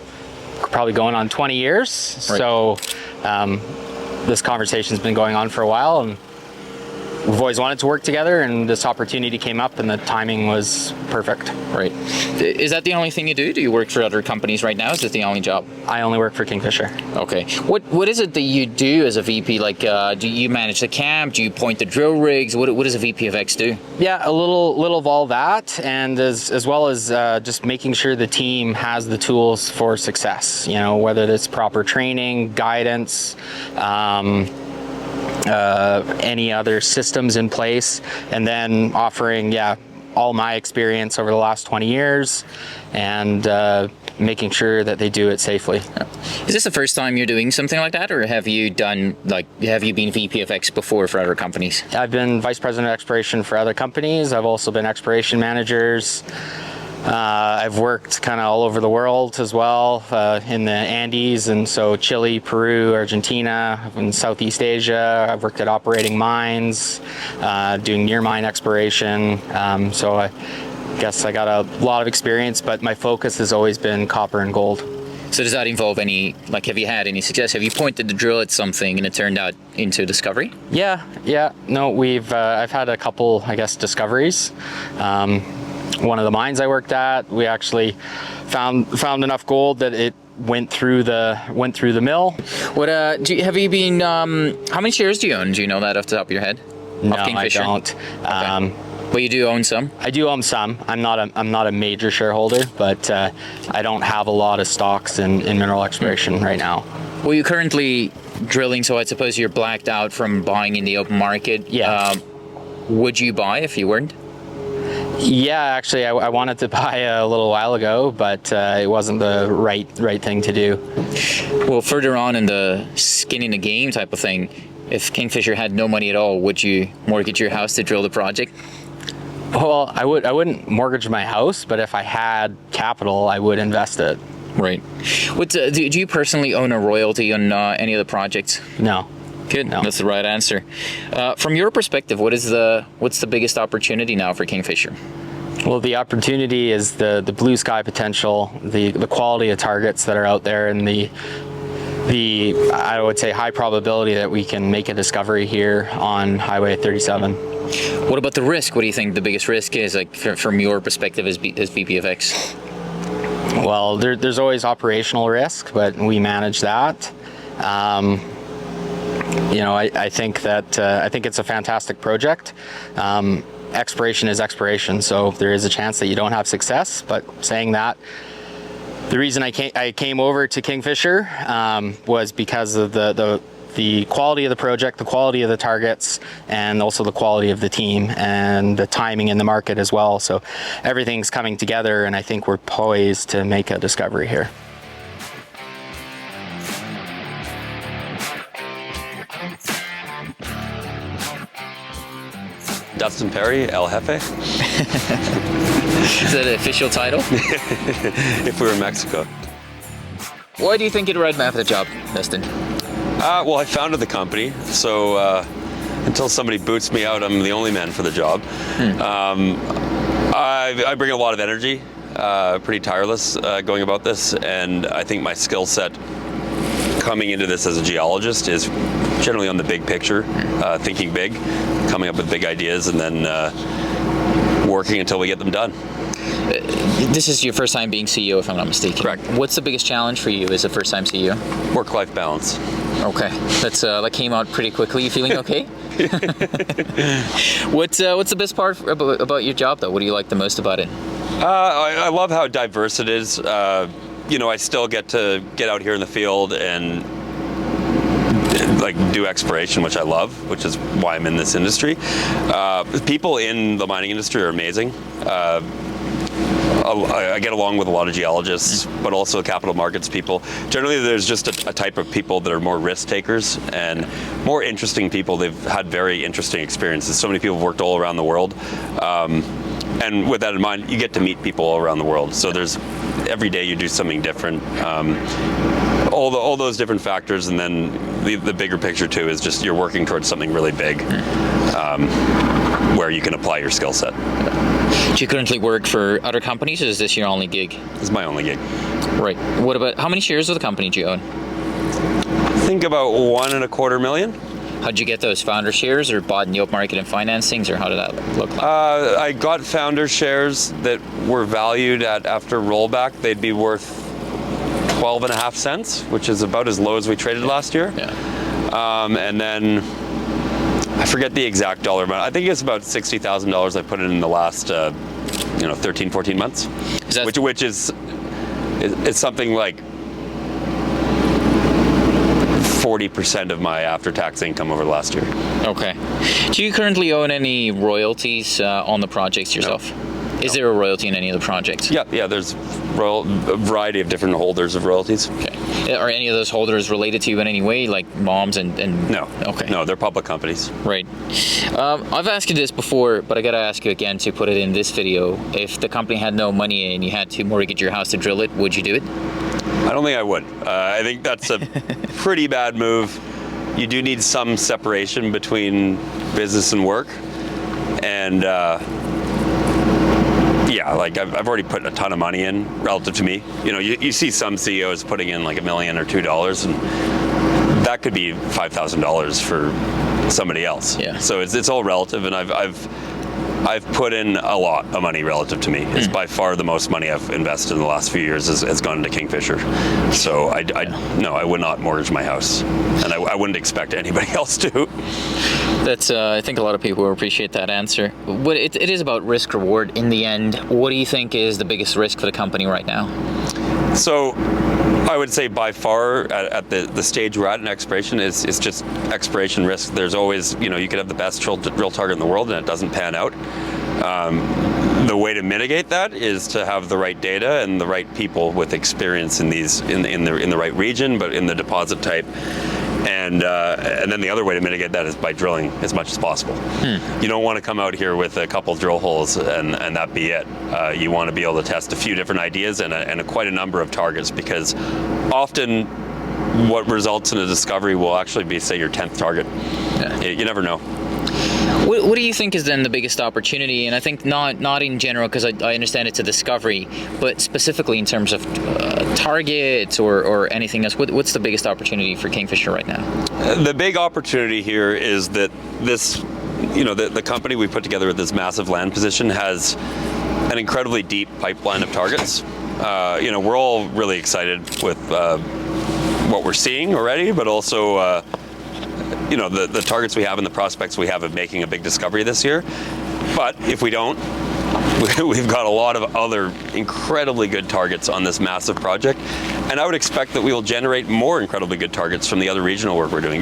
probably going on 20 years, Right. So this conversation's been going on for a while, and we've always wanted to work together, and this opportunity came up, and the timing was perfect. Right. Is that the only thing you do? Do you work for other companies right now? Is this the only job? I only work for Kingfisher. Okay. What is it that you do as a VP? Like, do you manage the camp? Do you point the drill rigs? What does a VP of X do? Yeah, a little of all that, and as well as just making sure the team has the tools for success. You know, whether it's proper training, guidance, any other systems in place, and then offering, all my experience over the last 20 years, and making sure that they do it safely. Is this the first time you're doing something like that, or have you been VP of X before for other companies? I've been Vice President of Exploration for other companies. I've also been exploration managers. I've worked kind of all over the world as well, in the Andes, and so Chile, Peru, Argentina, in Southeast Asia. I've worked at operating mines, doing near mine exploration. So I guess I got a lot of experience, but my focus has always been copper and gold. So does that involve any, have you had any success? Have you pointed the drill at something and it turned out into discovery? Yeah. No, I've had a couple, discoveries. One of the mines I worked at, we actually found enough gold that it went through the mill. What have you been? How many shares do you own? Do you know that off the top of your head? No, Of Kingfisher? I don't. Okay. But you do own some. I do own some. I'm not a major shareholder, but I don't have a lot of stocks in mineral exploration right now. Well, you're currently drilling, so I suppose you're blacked out from buying in the open market. Yeah. Would you buy if you weren't? Yeah, actually, I wanted to buy a little while ago, but it wasn't the right thing to do. Well, further on in the skin in the game type of thing, if Kingfisher had no money at all, would you mortgage your house to drill the project? Well, I wouldn't mortgage my house, but if I had capital, I would invest it. Right. Do you personally own a royalty on any of the projects? No. Good. No. That's the right answer. From your perspective, what's the biggest opportunity now for Kingfisher? Well, the opportunity is the blue sky potential, the quality of targets that are out there, and the I would say high probability that we can make a discovery here on Highway 37. What about the risk? What do you think the biggest risk is, from your perspective as VP of X? Well, there's always operational risk, but we manage that. I think it's a fantastic project. Exploration is exploration, so there is a chance that you don't have success. But saying that, the reason I came over to Kingfisher was because of the quality of the project, the quality of the targets, and also the quality of the team and the timing in the market as well. So everything's coming together, and I think we're poised to make a discovery here. Dustin Perry, El Jefe. Is that an official title? If we were in Mexico. Why do you think you'd right man for the job, Dustin? Well, I founded the company, so until somebody boots me out, I'm the only man for the job. I bring a lot of energy, pretty tireless going about this, and I think my skill set coming into this as a geologist is generally on the big picture, thinking big, coming up with big ideas, and then working until we get them done. This is your first time being CEO, if I'm not mistaken. Correct. What's the biggest challenge for you as a first-time CEO? Work-life balance. Okay, that came out pretty quickly. You feeling okay? What's the best part about your job, though? What do you like the most about it? I love how diverse it is. I still get to get out here in the field and do exploration, which I love, which is why I'm in this industry. People in the mining industry are amazing. I get along with a lot of geologists, but also capital markets people. Generally, there's just a type of people that are more risk takers and more interesting people. They've had very interesting experiences. So many people have worked all around the world. And with that in mind, you get to meet people all around the world. So every day you do something different. All those different factors, and then the bigger picture too is just you're working towards something really big, where you can apply your skill set. Do you currently work for other companies, or is this your only gig? It's my only gig. Right. What about, how many shares of the company do you own? I think about 1.25 million. How'd you get those founder shares, or bought in the open market and financings, or how did that look like? I got founder shares that were valued at, after rollback, they'd be worth 12.5 cents, which is about as low as we traded last year. Yeah. And then I forget the exact dollar amount. I think it's about $60,000 I put in the last 13, 14 months. Which is something like 40% of my after-tax income over the last year. Okay. Do you currently own any royalties on the projects yourself? No. Is there a royalty in any of the projects? Yeah. There's a variety of different holders of royalties. Okay. Are any of those holders related to you in any way, like moms and? No. Okay. No, they're public companies. Right. I've asked you this before, but I gotta ask you again to put it in this video. If the company had no money and you had to mortgage your house to drill it, would you do it? I don't think I would. I think that's a pretty bad move. You do need some separation between business and work, and I've already put a ton of money in relative to me. You see some CEOs putting in like $1 million or $2 million, and that could be $5,000 for somebody else. Yeah. So it's all relative, and I've put in a lot of money relative to me. It's by far the most money I've invested in the last few years has gone into Kingfisher. So I would not mortgage my house, and I wouldn't expect anybody else to. That's I think a lot of people will appreciate that answer. But it is about risk reward in the end. What do you think is the biggest risk for the company right now? So I would say by far at the stage we're at in exploration is just exploration risk. There's always, you could have the best drill target in the world and it doesn't pan out. The way to mitigate that is to have the right data and the right people with experience in the right region, but in the deposit type. And then the other way to mitigate that is by drilling as much as possible. You don't want to come out here with a couple drill holes and that be it. You want to be able to test a few different ideas and quite a number of targets, because often what results in a discovery will actually be, say, your 10th target. Yeah. You never know. What do you think is then the biggest opportunity? And I think not in general, because I understand it's a discovery, but specifically in terms of targets or anything else. What's the biggest opportunity for Kingfisher right now? The big opportunity here is that this, the company we put together with this massive land position has an incredibly deep pipeline of targets. We're all really excited with what we're seeing already, but also the targets we have and the prospects we have of making a big discovery this year. But if we don't, we've got a lot of other incredibly good targets on this massive project, and I would expect that we will generate more incredibly good targets from the other regional work we're doing.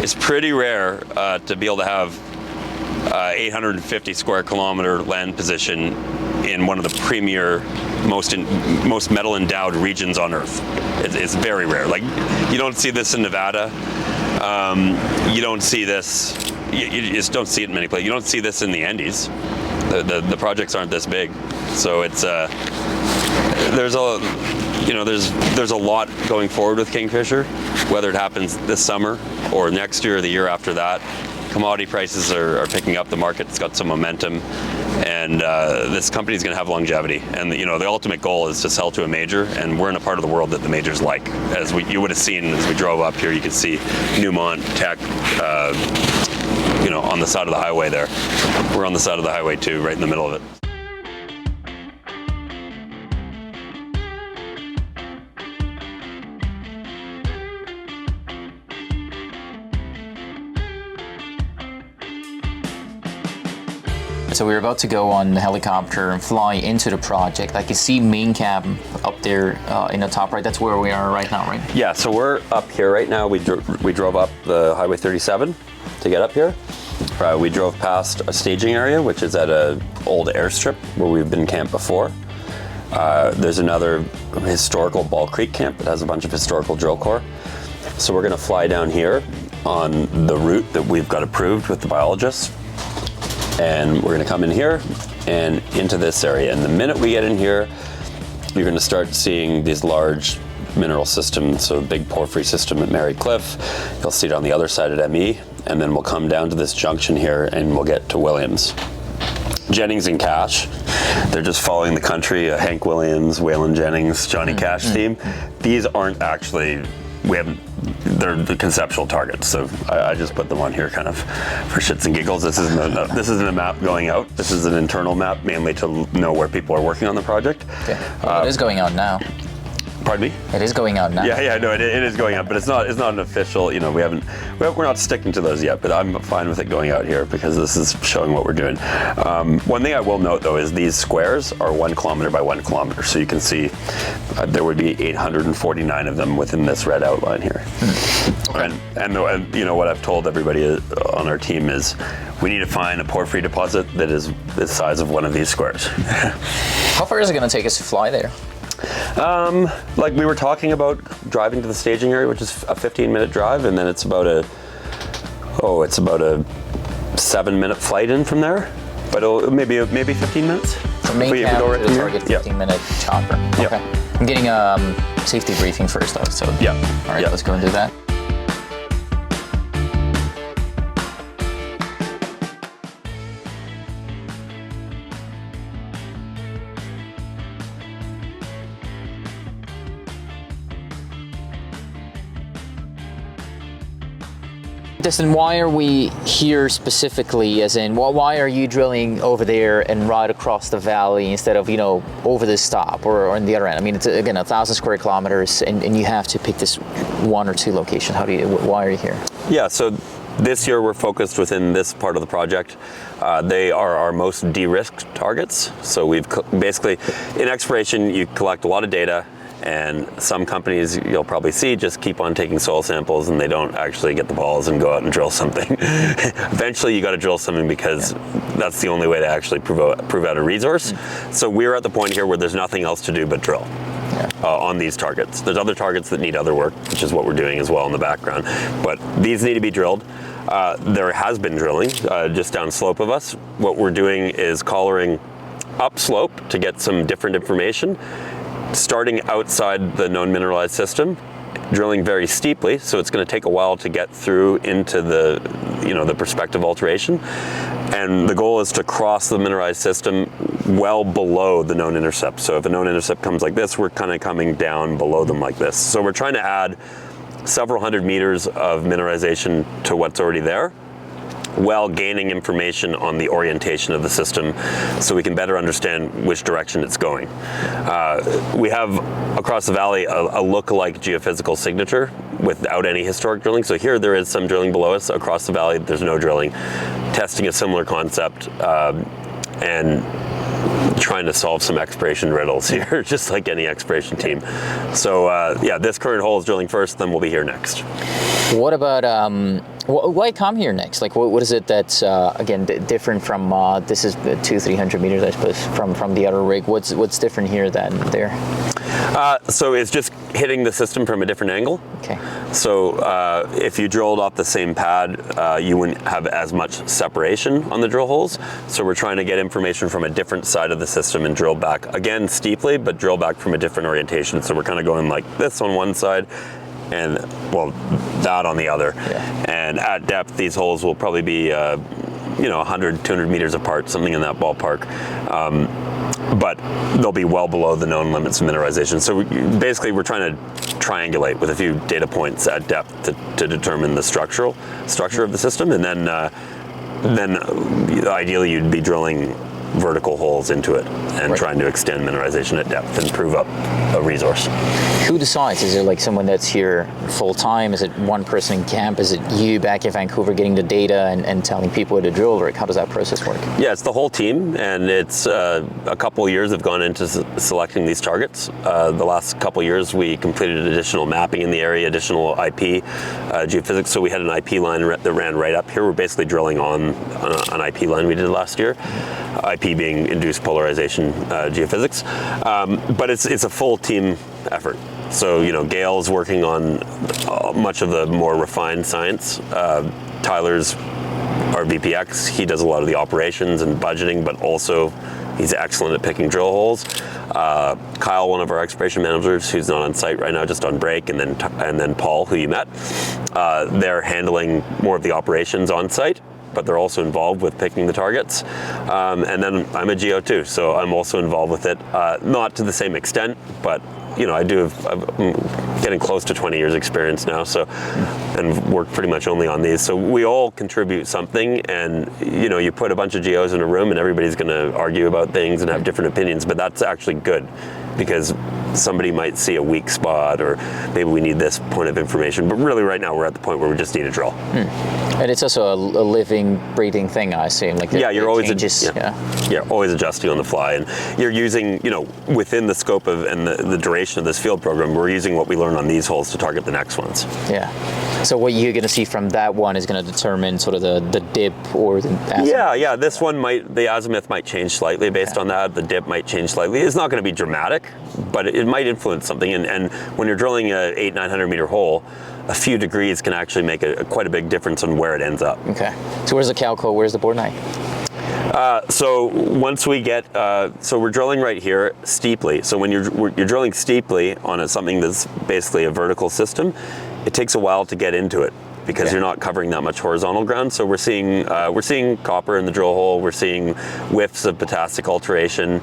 It's pretty rare to be able to have 850 square kilometer land position in one of the premier, most metal endowed regions on Earth. It's very rare. Like, you don't see this in Nevada. You don't see this you just don't see it in many places. You don't see this in the Andes. The projects aren't this big, so it's there's a lot going forward with Kingfisher, whether it happens this summer or next year or the year after that. Commodity prices are picking up. The market's got some momentum, and this company is going to have longevity. And the ultimate goal is to sell to a major, and we're in a part of the world that the majors like. As you would have seen as we drove up here, you could see Newmont, Teck, on the side of the highway there. We're on the side of the highway too, right in the middle of it. So we're about to go on the helicopter and fly into the project. I can see main cab up there in the top right. That's where we are right now, right? Yeah, so we're up here right now. We drove up the Highway 37 to get up here. We drove past a staging area, which is at an old airstrip where we've been camped before. There's another historical Ball Creek camp that has a bunch of historical drill core. So we're gonna fly down here on the route that we've got approved with the biologists. And we're gonna come in here and into this area. And the minute we get in here, you're gonna start seeing these large mineral systems. So a big porphyry system at Mary Cliff. You'll see it on the other side at ME. And then we'll come down to this junction here and we'll get to Williams. Jennings and Cash, they're just following the country, Hank Williams, Waylon Jennings, Johnny Cash theme. These aren't actually, they're the conceptual targets, so I just put them on here kind of for shits and giggles. This isn't a map going out. This is an internal map, mainly to know where people are working on the project. Okay. Well, it is going out now. Pardon me? It is going out now. Yeah, no, it is going out, but it's not an official. We're not sticking to those yet. But I'm fine with it going out here because this is showing what we're doing. One thing I will note though is these squares are 1 kilometer by 1 kilometer, so you can see there would be 849 of them within this red outline here. Okay. And what I've told everybody on our team is we need to find a porphyry deposit that is the size of one of these squares. How far is it going to take us to fly there? Like we were talking about driving to the staging area, which is a 15-minute drive, and then it's about a 7-minute flight in from there, but maybe 15 minutes. From main cab to the target 15-minute chopper. Yep. Okay. I'm getting a safety briefing first though, so yeah. All right, let's go and do that. Dustin, why are we here specifically? As in, why are you drilling over there and right across the valley instead of over this stop or on the other end? I mean, it's again 1,000 square kilometers, and you have to pick this 1 or 2 location. Why are you here? Yeah, so this year we're focused within this part of the project. They are our most de-risked targets. So we've basically, in exploration, you collect a lot of data. And some companies you'll probably see just keep on taking soil samples and they don't actually get the balls and go out and drill something. Eventually you got to drill something because that's the only way to actually prove out a resource. So we're at the point here where there's nothing else to do but drill on these targets. There's other targets that need other work, which is what we're doing as well in the background. But these need to be drilled. There has been drilling just down slope of us. What we're doing is collaring upslope to get some different information. Starting outside the known mineralized system, drilling very steeply, so it's going to take a while to get through into the prospective alteration. And the goal is to cross the mineralized system well below the known intercept. So if a known intercept comes like this, we're kind of coming down below them like this. So we're trying to add several hundred meters of mineralization to what's already there, while gaining information on the orientation of the system so we can better understand which direction it's going. We have across the valley a look-alike geophysical signature without any historic drilling. So here there is some drilling below us. Across the valley there's no drilling. Testing a similar concept and trying to solve some exploration riddles here, just like any exploration team. So this current hole is drilling first, then we'll be here next. What about Why come here next? Like, what is it that's again different from this is 200-300 meters, I suppose, from the other rig? What's different here than there? So it's just hitting the system from a different angle. Okay. So if you drilled off the same pad, you wouldn't have as much separation on the drill holes. So we're trying to get information from a different side of the system and drill back, again, steeply, but drill back from a different orientation. So we're kind of going like this on one side and, well, that on the other. Yeah. And at depth, these holes will probably be, 100, 200 meters apart, something in that ballpark. But they'll be well below the known limits of mineralization. So basically we're trying to triangulate with a few data points at depth to determine the structure of the system, and then ideally you'd be drilling vertical holes into it and trying to extend mineralization at depth and prove up a resource. Who decides? Is there like someone that's here full time? Is it one person in camp? Is it you back in Vancouver getting the data and telling people to drill? Or how does that process work? Yeah, it's the whole team, and it's a couple years have gone into selecting these targets. The last couple years we completed additional mapping in the area, additional IP geophysics. So we had an IP line that ran right up here. We're basically drilling on an IP line we did last year. IP being induced polarization geophysics, but it's a full team effort. So Gail's working on much of the more refined science. Tyler's our VPX. He does a lot of the operations and budgeting, but also he's excellent at picking drill holes. Kyle, one of our exploration managers, who's not on site right now, just on break, and then Paul, who you met, they're handling more of the operations on site, but they're also involved with picking the targets. And then I'm a geo too, so I'm also involved with it, not to the same extent, but I'm getting close to 20 years experience now, and work pretty much only on these. So we all contribute something, and you put a bunch of geos in a room and everybody's gonna argue about things and have different opinions, but that's actually good, because somebody might see a weak spot, or maybe we need this point of information. But really right now we're at the point where we just need a drill. And it's also a living, breathing thing, I assume. Like you're always always adjusting on the fly, and you're using, within the scope of and the duration of this field program, we're using what we learn on these holes to target the next ones. Yeah. So what you're going to see from that one is going to determine sort of the dip or the azimuth. Yeah. This one the azimuth might change slightly based on that. The dip might change slightly. It's not going to be dramatic, but it might influence something. And when you're drilling a 800-900 meter hole, a few degrees can actually make quite a big difference on where it ends up. Okay. So where's the calco? Where's the Bourdonnais? So once we get, so we're drilling right here steeply. So when you're drilling steeply on something that's basically a vertical system, it takes a while to get into it, because you're not covering that much horizontal ground. So we're seeing copper in the drill hole. We're seeing whiffs of potassic alteration.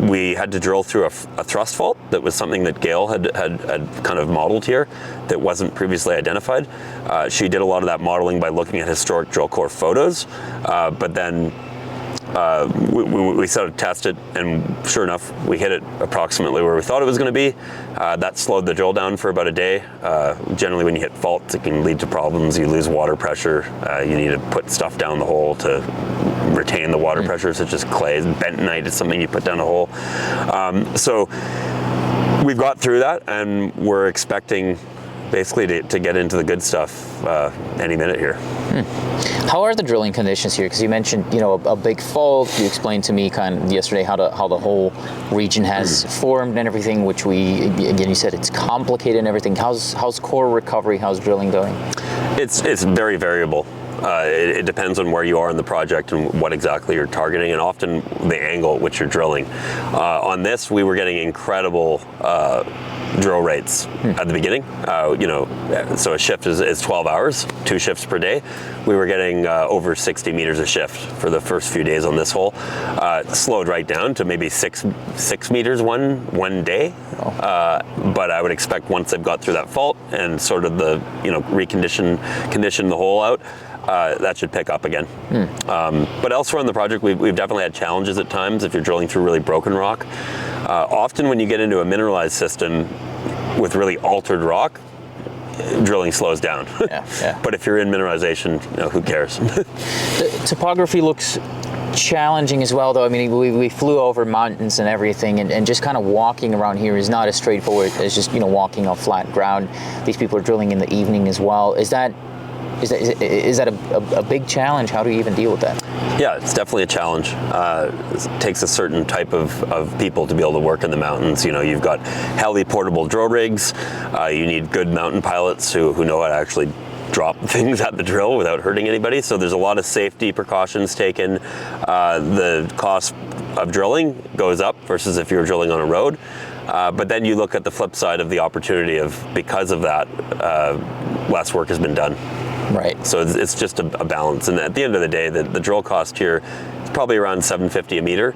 We had to drill through a thrust fault that was something that Gail had kind of modeled here that wasn't previously identified. She did a lot of that modeling by looking at historic drill core photos, but then we sort of tested, and sure enough, we hit it approximately where we thought it was going to be. That slowed the drill down for about a day. Generally, when you hit faults, it can lead to problems. You lose water pressure. You need to put stuff down the hole to retain the water pressure, such as clay. Bentonite is something you put down a hole. So we've got through that, and we're expecting basically to get into the good stuff any minute here. How are the drilling conditions here? Because you mentioned, a big fault. You explained to me kind of yesterday how the whole region has formed and everything, which you said it's complicated and everything. How's core recovery? How's drilling going? It's very variable. It depends on where you are in the project and what exactly you're targeting, and often the angle at which you're drilling. On this, we were getting incredible drill rates at the begining. So a shift is 12 hours, 2 shifts per day. We were getting over 60 meters a shift for the first few days on this hole. Slowed right down to maybe 6 meters one day. But I would expect once they've got through that fault and sort of the condition the hole out, that should pick up again. But elsewhere on the project, we've definitely had challenges at times if you're drilling through really broken rock. Often when you get into a mineralized system with really altered rock, drilling slows down. But if you're in mineralization, who cares? The topography looks challenging as well, though. I mean, we flew over mountains and everything, and just kind of walking around here is not as straightforward as just walking on flat ground. These people are drilling in the evening as well. Is that Is that a big challenge? How do you even deal with that? Yeah, it's definitely a challenge. It takes a certain type of people to be able to work in the mountains. You know, you've got heli-portable drill rigs. You need good mountain pilots who know how to actually drop things at the drill without hurting anybody. So there's a lot of safety precautions taken. The cost of drilling goes up versus if you were drilling on a road. But then you look at the flip side of the opportunity of, because of that, less work has been done. Right. So it's just a balance. And at the end of the day, the drill cost here is probably around $750 a meter,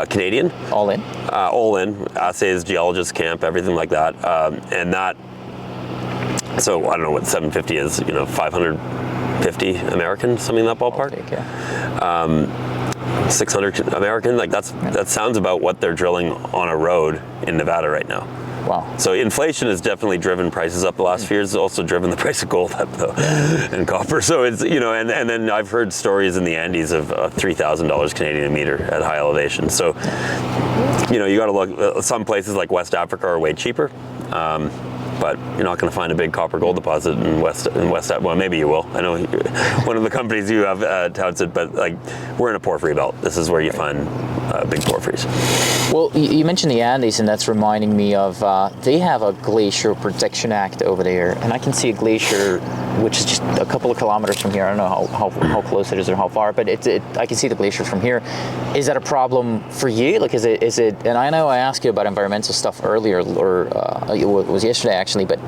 Canadian. All in? All in, assays, geologist camp, everything like that. And that, so I don't know what 750 is, you know, 550 American, something in that ballpark. Take, yeah. 600 American, like that sounds about what they're drilling on a road in Nevada right now. Wow. So inflation has definitely driven prices up the last few years. It's also driven the price of gold up though, and copper. So it's, you know, and then I've heard stories in the Andes of $3,000 Canadian a meter at high elevation. So, you know, you got to look, some places like West Africa are way cheaper. But you're not going to find a big copper gold deposit in West. Well, maybe you will. I know one of the companies you have touts it, but like we're in a porphyry belt. This is where you find big porphyries. Well, you mentioned the Andes, and that's reminding me of they have a Glacier Protection Act over there, and I can see a glacier which is just a couple of kilometers from here. I don't know how close it is or how far, but I can see the glacier from here. Is that a problem for you? Like, is it? And I know I asked you about environmental stuff earlier, or it was yesterday actually, but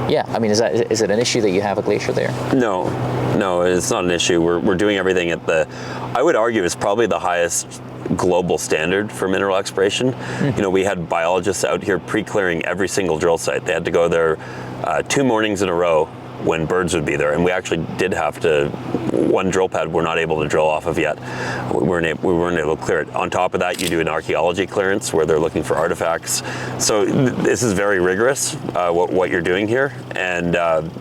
yeah, I mean, is it an issue that you have a glacier there? No, it's not an issue. We're doing everything at I would argue it's probably the highest global standard for mineral exploration. Mm-hmm. You know, we had biologists out here pre-clearing every single drill site. They had to go there 2 mornings in a row when birds would be there, and we actually did have to. One drill pad we're not able to drill off of yet. We weren't able to clear it. On top of that, you do an archaeology clearance where they're looking for artifacts. So this is very rigorous, what you're doing here, and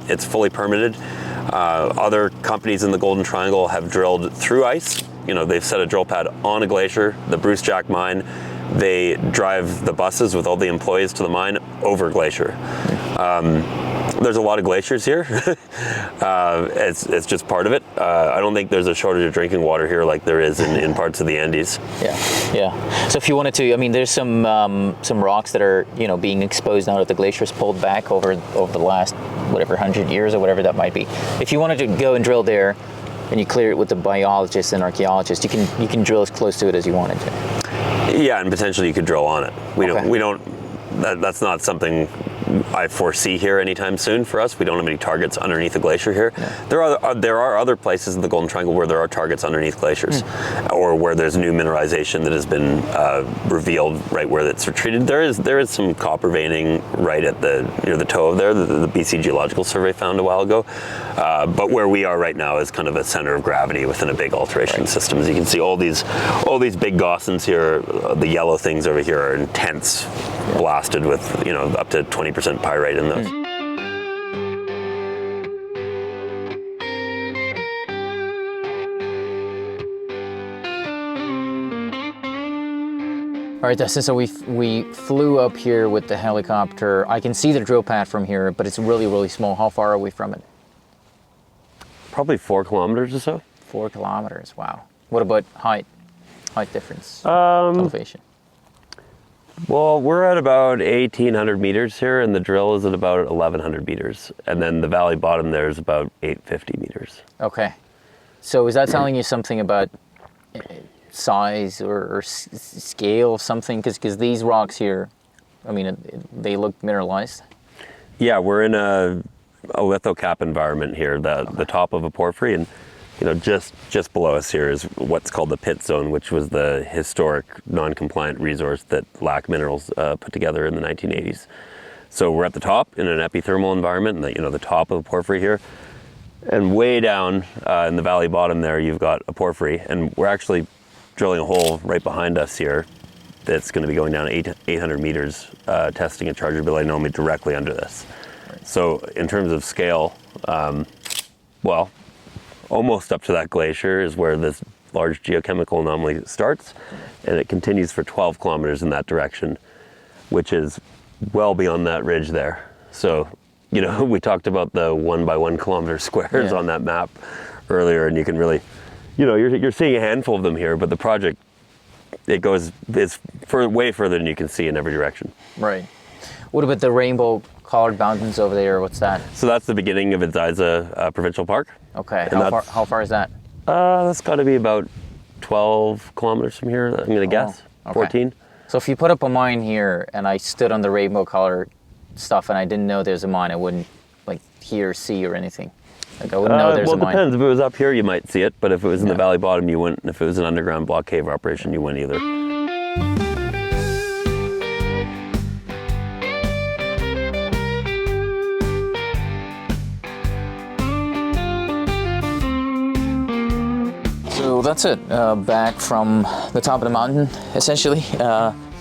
it's fully permitted. Other companies in the Golden Triangle have drilled through ice. You know, they've set a drill pad on a glacier, the Bruce Jack mine. They drive the buses with all the employees to the mine over glacier. There's a lot of glaciers here. It's just part of it. I don't think there's a shortage of drinking water here like there is in parts of the Andes. Yeah. So if you wanted to, I mean, there's some rocks that are, you know, being exposed now that the glaciers pulled back over the last 100 years or whatever that might be. If you wanted to go and drill there, and you clear it with the biologists and archaeologists, you can drill as close to it as you wanted to. Yeah, and potentially you could drill on it. We don't. That's not something I foresee here anytime soon for us. We don't have any targets underneath the glacier here. Yeah. There are other places in the Golden Triangle where there are targets underneath glaciers, or where there's new mineralization that has been revealed right where it's retreated. There is some copper veining right at near the toe of there. The BC Geological Survey found a while ago. But where we are right now is kind of a center of gravity within a big alteration system. As you can see, all these big gossans here, the yellow things over here are intense, blasted with, you know, up to 20% pyrite in those. All right, Dustin, so we flew up here with the helicopter. I can see the drill pad from here, but it's really, really small. How far are we from it? Probably 4 kilometers or so. 4 kilometers, wow. What about height difference, elevation? Well, we're at about 1,800 meters here, and the drill is at about 1,100 meters. And then the valley bottom there is about 850 meters. Okay. So is that telling you something about size or scale of something? Because these rocks here, I mean, they look mineralized. Yeah, we're in a lithocap environment here, the top of a porphyry, and you know, just below us here is what's called the pit zone, which was the historic non-compliant resource that LAC Minerals put together in the 1980s. So we're at the top in an epithermal environment, and the top of the porphyry here, and way down in the valley bottom there, you've got a porphyry, and we're actually drilling a hole right behind us here that's going to be going down 800 meters, testing a chargeability anomaly directly under this. So in terms of scale, well, almost up to that glacier is where this large geochemical anomaly starts, and it continues for 12 kilometers in that direction, which is well beyond that ridge there. So we talked about the 1 by 1 kilometer squares on that map earlier, and you can really, you're seeing a handful of them here, but the project, it's way further than you can see in every direction. Right. What about the rainbow colored mountains over there? What's that? So that's the beginning of Edziza Provincial Park. Okay. And How far is that? That's got to be about 12 kilometers from here, I'm going to guess. Okay. 14. So if you put up a mine here and I stood on the rainbow color stuff and I didn't know there's a mine, I wouldn't hear, see, or anything. I wouldn't know there's a mine. Well, it depends. If it was up here, you might see it, but if it was in the valley bottom, you wouldn't. And if it was an underground block cave operation, you wouldn't either. So that's it. Back from the top of the mountain, essentially.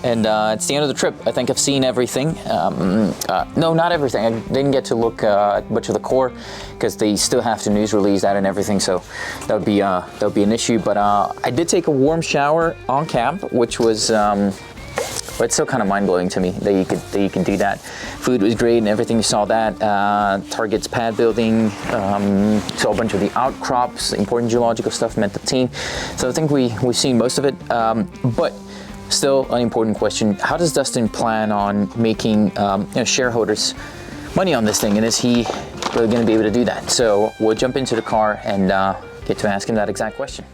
And it's the end of the trip. I think I've seen everything. No, not everything. I didn't get to look at much of the core because they still have to news release that and everything. So that would be an issue. But I did take a warm shower on camp, which was. But it's still kind of mind-blowing to me that you could do that. Food was great and everything. You saw that. Target's pad building. Saw a bunch of the outcrops, important geological stuff, met the team. So I think we've seen most of it. But still an important question. How does Dustin plan on making shareholders money on this thing? And is he really going to be able to do that? So we'll jump into the car and get to ask him that exact question.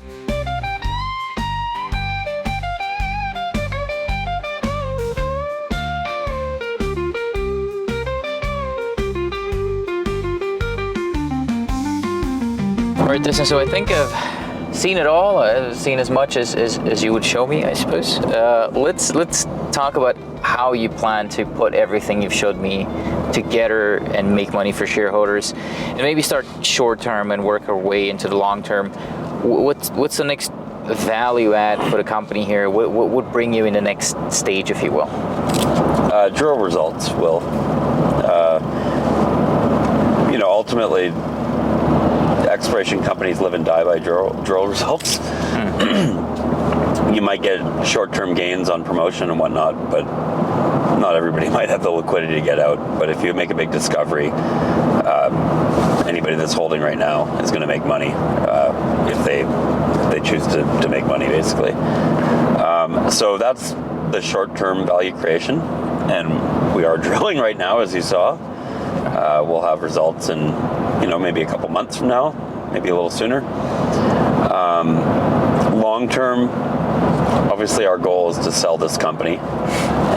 All right, Dustin, so I think I've seen it all. I've seen as much as you would show me, I suppose. Let's talk about how you plan to put everything you've showed me together and make money for shareholders, and maybe start short term and work our way into the long term. What's the next value add for the company here? What would bring you in the next stage, if you will? Drill results will. Ultimately, exploration companies live and die by drill results. You might get short-term gains on promotion and whatnot, but not everybody might have the liquidity to get out. But if you make a big discovery, anybody that's holding right now is going to make money if they choose to make money, basically. So that's the short-term value creation, and we are drilling right now, as you saw. We'll have results in maybe a couple months from now, maybe a little sooner. Long term, obviously our goal is to sell this company,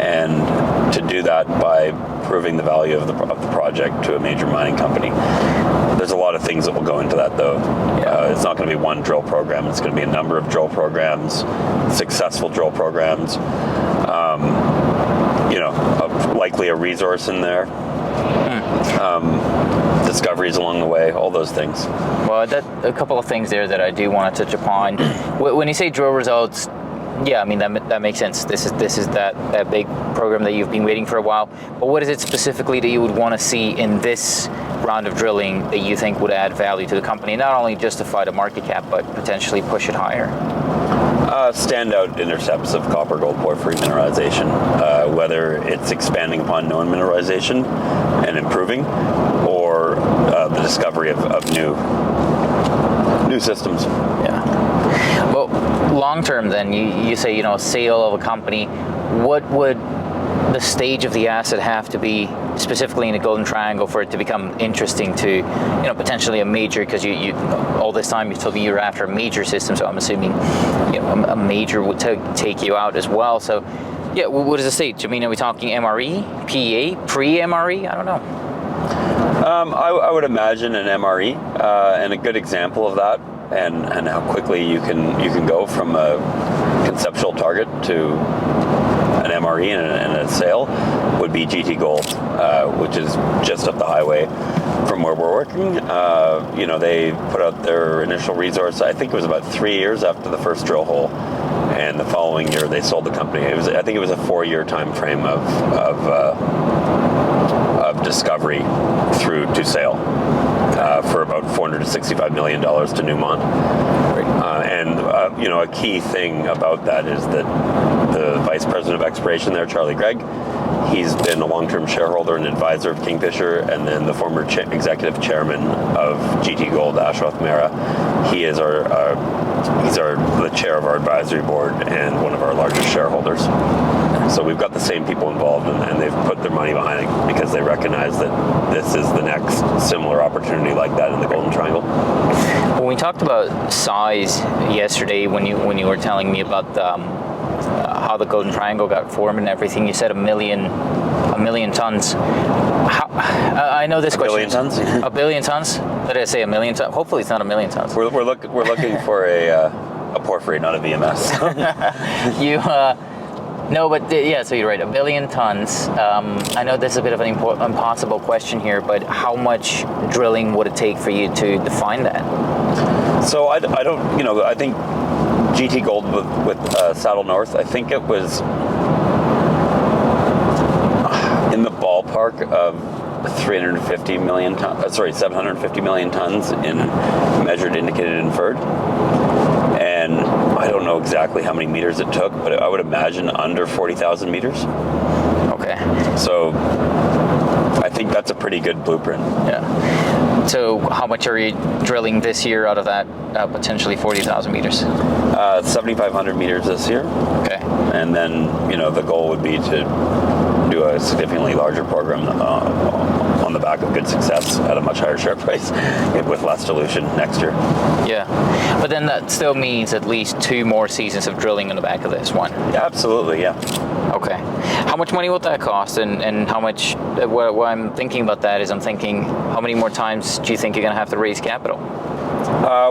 and to do that by proving the value of the project to a major mining company. There's a lot of things that will go into that, though. It's not going to be one drill program. It's going to be a number of drill programs, successful drill programs. Likely a resource in there. Discoveries along the way, all those things. Well, a couple of things there that I do want to touch upon. When you say drill results, yeah, I mean that makes sense. This is that big program that you've been waiting for a while. But what is it specifically that you would want to see in this round of drilling that you think would add value to the company, not only justify the market cap, but potentially push it higher? Standout intercepts of copper, gold, porphyry mineralization, whether it's expanding upon known mineralization and improving, or the discovery of new systems. Yeah. Well, long term then, you say, sale of a company, what would the stage of the asset have to be, specifically in the Golden Triangle, for it to become interesting to, potentially a major, because you all this time you told me you're after a major system, so I'm assuming, a major would take you out as well. So, yeah, what is the stage? I mean, are we talking MRE, PEA, pre-MRE? I don't know. I would imagine an MRE, and a good example of that, and how quickly you can go from a conceptual target to an MRE and a sale would be GT Gold, which is just up the highway from where we're working. They put out their initial resource, I think it was about 3 years after the first drill hole, and the following year they sold the company. I think it was a 4-year time frame of discovery through to sale for about $465 million to Newmont. A key thing about that is that the vice president of exploration there, Charlie Gregg, He's been a long-term shareholder and advisor of Kingfisher, and then the former executive chairman of GT Gold, Ashwath Mehra. He is the chair of our advisory board and one of our largest shareholders. So we've got the same people involved, and they've put their money behind it because they recognize that this is the next similar opportunity like that in the Golden Triangle. When we talked about size yesterday, when you were telling me about how the Golden Triangle got formed and everything, you said a million tons. I know this question. 1 billion tons? A billion tons? Did I say a million tons? Hopefully it's not a million tons. We're looking for a porphyry, not a VMS. No, but yeah, so you're right, 1 billion tons. I know this is a bit of an impossible question here, but how much drilling would it take for you to define that? So I don't, I think GT Gold with Saddle North, I think it was in the ballpark of 750 million tons in measured, indicated, inferred. And I don't know exactly how many meters it took, but I would imagine under 40,000 meters. Okay. So I think that's a pretty good blueprint. Yeah. So how much are you drilling this year out of that potentially 40,000 meters? 7,500 meters this year. Okay. And then, the goal would be to do a significantly larger program on the back of good success at a much higher share price with less dilution next year. Yeah. But then that still means at least 2 more seasons of drilling on the back of this one. Yeah, absolutely, yeah. Okay. How much money will that cost, and how much, what I'm thinking about that is I'm thinking, how many more times do you think you're going to have to raise capital?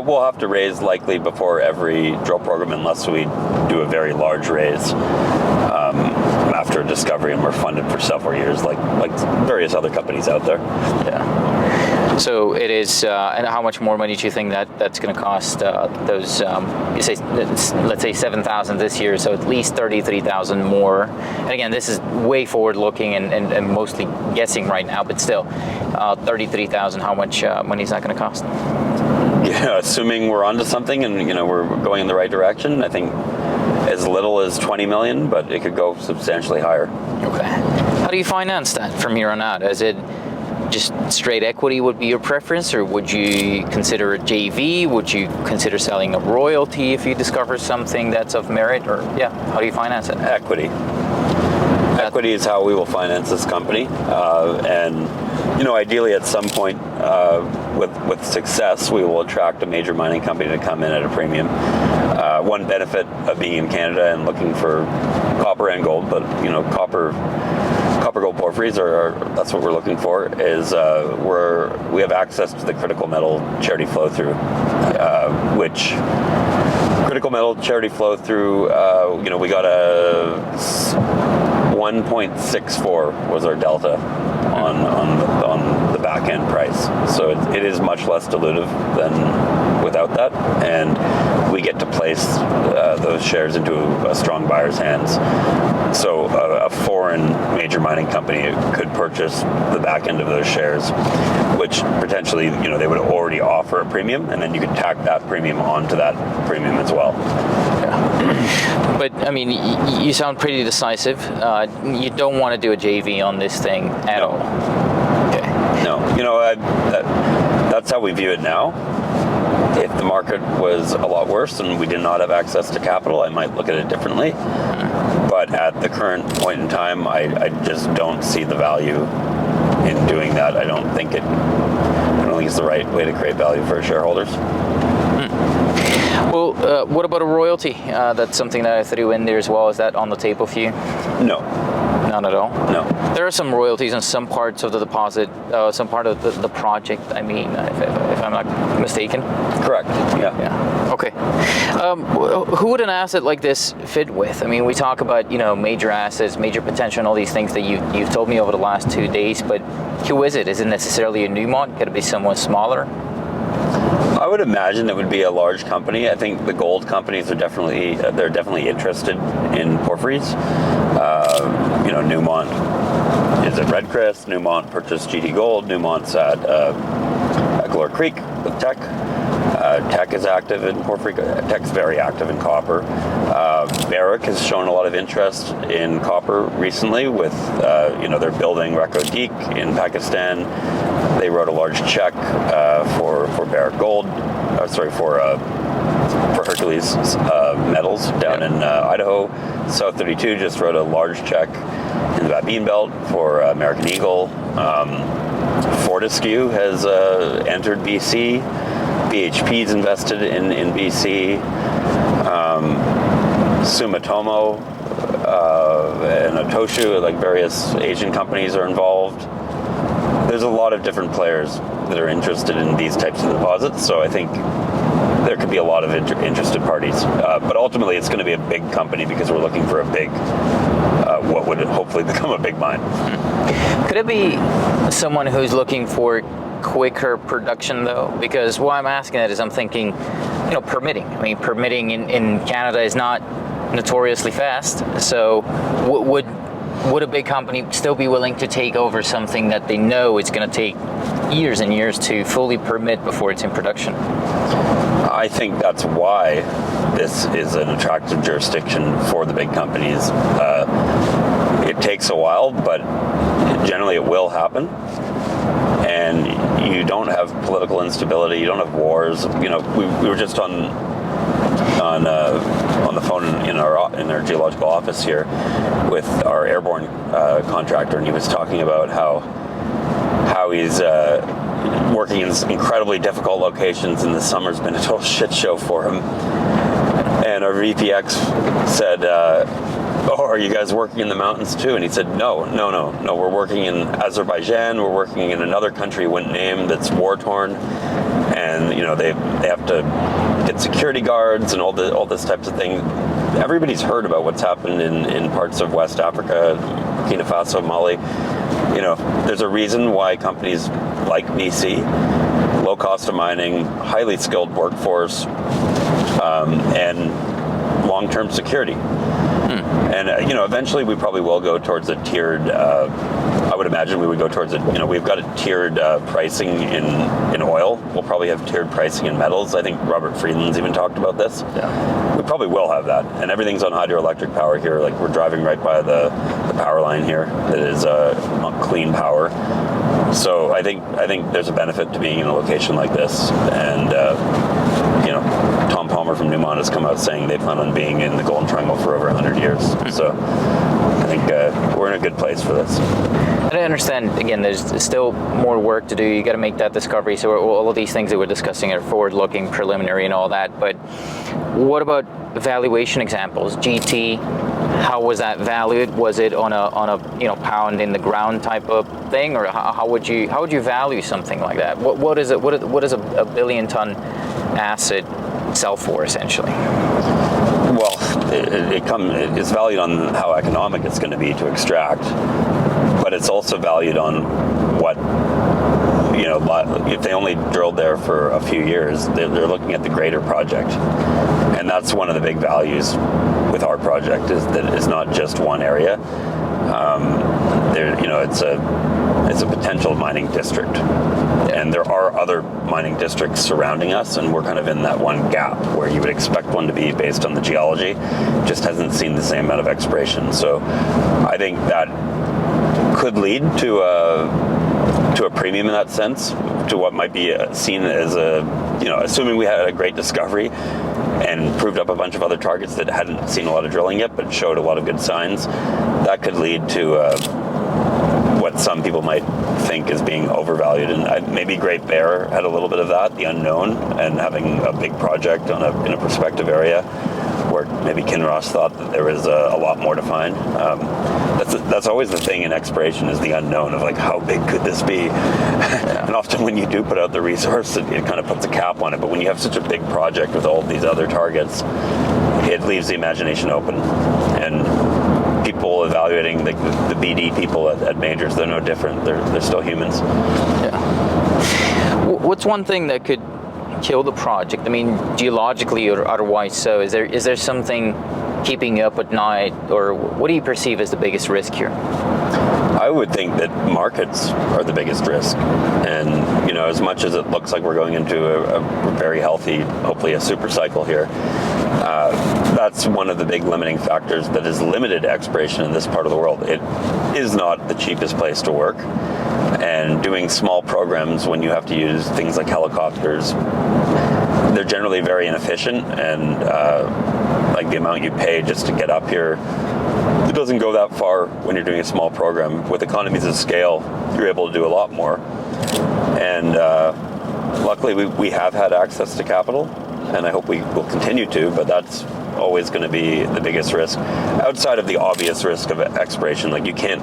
We'll have to raise likely before every drill program unless we do a very large raise after a discovery and we're funded for several years like various other companies out there. Yeah. So it is, and how much more money do you think that's going to cost those, let's say 7,000 this year, so at least 33,000 more. And again, this is way forward looking and mostly guessing right now, but still, 33,000, how much money is that going to cost? Yeah, assuming we're onto something and, we're going in the right direction, I think as little as 20 million, but it could go substantially higher. Okay. How do you finance that from here on out? Is it just straight equity would be your preference, or would you consider a JV? Would you consider selling a royalty if you discover something that's of merit? Or how do you finance it? Equity. Equity is how we will finance this company, and ideally at some point with success, we will attract a major mining company to come in at a premium. One benefit of being in Canada and looking for copper and gold, but copper gold porphyries that's what we're looking for, is we have access to the critical metal charity flow through, which critical metal charity flow through, we got a 1.64 was our delta on the back end price. So it is much less dilutive than without that, and we get to place those shares into a strong buyer's hands. So a foreign major mining company could purchase the back end of those shares, which potentially they would already offer a premium, and then you could tack that premium onto that premium as well. Yeah. But I mean, you sound pretty decisive. You don't want to do a JV on this thing at all. Okay. No, that's how we view it now. If the market was a lot worse and we did not have access to capital, I might look at it differently. But at the current point in time, I just don't see the value in doing that. I don't think it's the right way to create value for shareholders. Well, what about a royalty? That's something that I threw in there as well. Is that on the table for you? No. None at all? No. There are some royalties on some parts of the deposit, some part of the project, I mean, if I'm not mistaken. Correct, yeah. Okay. Who would an asset like this fit with? I mean, we talk about, major assets, major potential, and all these things that you've told me over the last 2 days, but who is it? Is it necessarily a Newmont? Could it be someone smaller? I would imagine it would be a large company. I think the gold companies are definitely interested in porphyries. Newmont is at Red Chris. Newmont purchased GT Gold. Newmont's at Galore Creek with Teck. Teck is active in porphyry. Teck's very active in copper. Barrick has shown a lot of interest in copper recently with, they're building Reko Diq in Pakistan. They wrote a large check for Barrick Gold, for Hercules Metals down in Idaho. South 32 just wrote a large check in the Babine Belt for American Eagle. Fortescue has entered BC. BHP's invested in BC. Sumitomo and Otoshu, like various Asian companies, are involved. There's a lot of different players that are interested in these types of deposits, so I think there could be a lot of interested parties. But ultimately, it's going to be a big company because we're looking for a big, what would hopefully become a big mine. Could it be someone who's looking for quicker production, though? Because why I'm asking that is I'm thinking, permitting. I mean, permitting in Canada is not notoriously fast. So would a big company still be willing to take over something that they know it's going to take years and years to fully permit before it's in production? I think that's why this is an attractive jurisdiction for the big companies. It takes a while, but generally it will happen. And you don't have political instability. You don't have wars. We were just on the phone in our geological office here with our airborne contractor, and he was talking about how he's working in incredibly difficult locations, and the summer's been a total shit show for him. And our VPX said, "Oh, are you guys working in the mountains too?" And he said, No. We're working in Azerbaijan. We're working in another country, wouldn't name, that's war torn, and they have to get security guards and all this types of thing. Everybody's heard about what's happened in parts of West Africa, Burkina Faso, Mali. There's a reason why companies like BC, low cost of mining, highly skilled workforce, and long-term security. And eventually we probably will go towards a tiered. I would imagine we would go towards it. We've got a tiered pricing in oil. We'll probably have tiered pricing in metals. I think Robert Friedland's even talked about this. Yeah. We probably will have that, and everything's on hydroelectric power here. Like, we're driving right by the power line here that is clean power. So I think there's a benefit to being in a location like this, and Tom Palmer from Newmont has come out saying they plan on being in the Golden Triangle for over 100 years. So I think we're in a good place for this. And I understand, again, there's still more work to do. You got to make that discovery. So all of these things that we're discussing are forward-looking, preliminary, and all that. But what about valuation examples? GT, how was that valued? Was it on a pound in the ground type of thing, or how would you value something like that? What does a billion-ton asset sell for, essentially? Well, it's valued on how economic it's going to be to extract, but it's also valued on what, if they only drilled there for a few years, they're looking at the greater project. And that's one of the big values with our project, is that it's not just one area. It's a potential mining district. And there are other mining districts surrounding us, and we're kind of in that one gap where you would expect one to be based on the geology, just hasn't seen the same amount of exploration. So I think that could lead to a premium in that sense, to what might be seen as assuming we had a great discovery and proved up a bunch of other targets that hadn't seen a lot of drilling yet, but showed a lot of good signs. That could lead to what some people might think is being overvalued, and maybe Great Bear had a little bit of that, the unknown, and having a big project in a prospective area where maybe Kinross thought that there was a lot more to find. That's always the thing in exploration, is the unknown of, like, how big could this be? Yeah. And often when you do put out the resource, it kind of puts a cap on it. But when you have such a big project with all these other targets, it leaves the imagination open. And people evaluating the BD people at majors, they're no different. They're still humans. Yeah. What's one thing that could kill the project? I mean, geologically or otherwise. So is there something keeping you up at night, or what do you perceive as the biggest risk here? I would think that markets are the biggest risk, and as much as it looks like we're going into a very healthy, hopefully a super cycle here, that's one of the big limiting factors that has limited exploration in this part of the world. It is not the cheapest place to work, and doing small programs when you have to use things like helicopters, they're generally very inefficient, and like the amount you pay just to get up here, it doesn't go that far when you're doing a small program. With economies of scale, you're able to do a lot more. And luckily we have had access to capital, and I hope we will continue to, but that's always going to be the biggest risk. Outside of the obvious risk of exploration, like you can't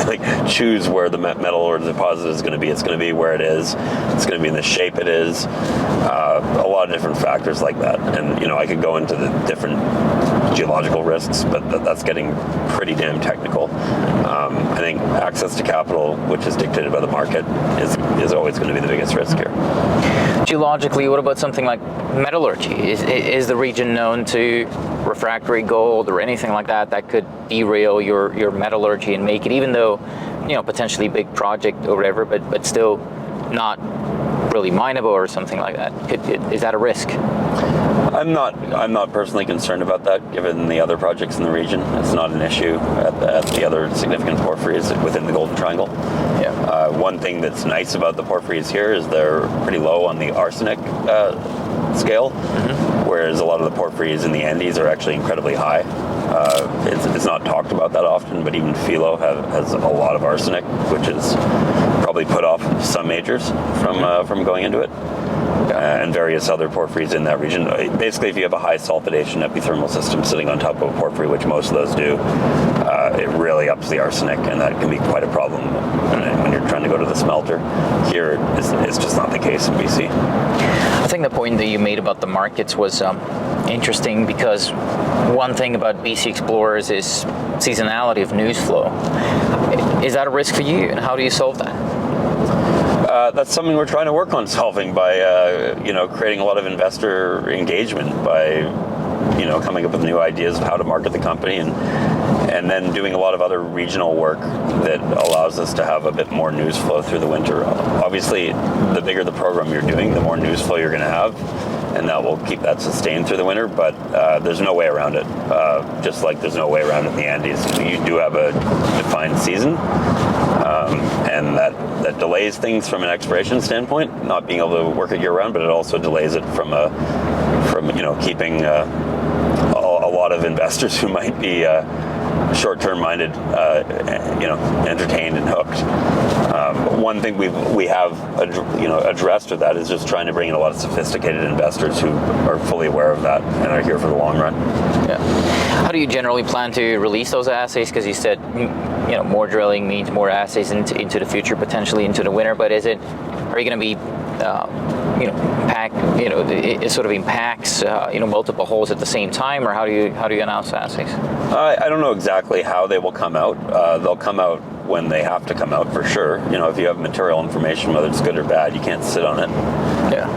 like choose where the metal or the deposit is going to be. It's going to be where it is. It's going to be in the shape it is. A lot of different factors like that. And I could go into the different geological risks, but that's getting pretty damn technical. I think access to capital, which is dictated by the market, is always going to be the biggest risk here. Geologically, what about something like metallurgy? Is the region known to refractory gold or anything like that could derail your metallurgy and make it, even though potentially big project or whatever, but still not really mineable or something like that? Is that a risk? I'm not personally concerned about that, given the other projects in the region. It's not an issue at the other significant porphyries within the Golden Triangle. Yeah. One thing that's nice about the porphyries here is they're pretty low on the arsenic scale, whereas a lot of the porphyries in the Andes are actually incredibly high. It's not talked about that often, but even Filo has a lot of arsenic, which has probably put off some majors from going into it. And various other porphyries in that region. Basically, if you have a high sulfidation epithermal system sitting on top of a porphyry, which most of those do, it really ups the arsenic, and that can be quite a problem when you're trying to go to the smelter. Here, it's just not the case in BC. I think the point that you made about the markets was interesting, because one thing about BC Explorers is seasonality of news flow. Is that a risk for you, and how do you solve that? That's something we're trying to work on solving by, creating a lot of investor engagement, by, coming up with new ideas of how to market the company, and then doing a lot of other regional work that allows us to have a bit more news flow through the winter. Obviously, the bigger the program you're doing, the more news flow you're going to have, and that will keep that sustained through the winter, but there's no way around it. Just like there's no way around it in the Andes. You do have a defined season, and that delays things from an exploration standpoint, not being able to work it year-round, but it also delays it from keeping a lot of investors who might be short-term minded, entertained and hooked. One thing we have addressed with that is just trying to bring in a lot of sophisticated investors who are fully aware of that and are here for the long run. Yeah. How do you generally plan to release those assays? Because you said more drilling means more assays into the future, potentially into the winter. But are you going to be pack, sort of in packs, multiple holes at the same time, or how do you announce assays? I don't know exactly how they will come out. They'll come out when they have to come out, for sure. If you have material information, whether it's good or bad, you can't sit on it. Yeah.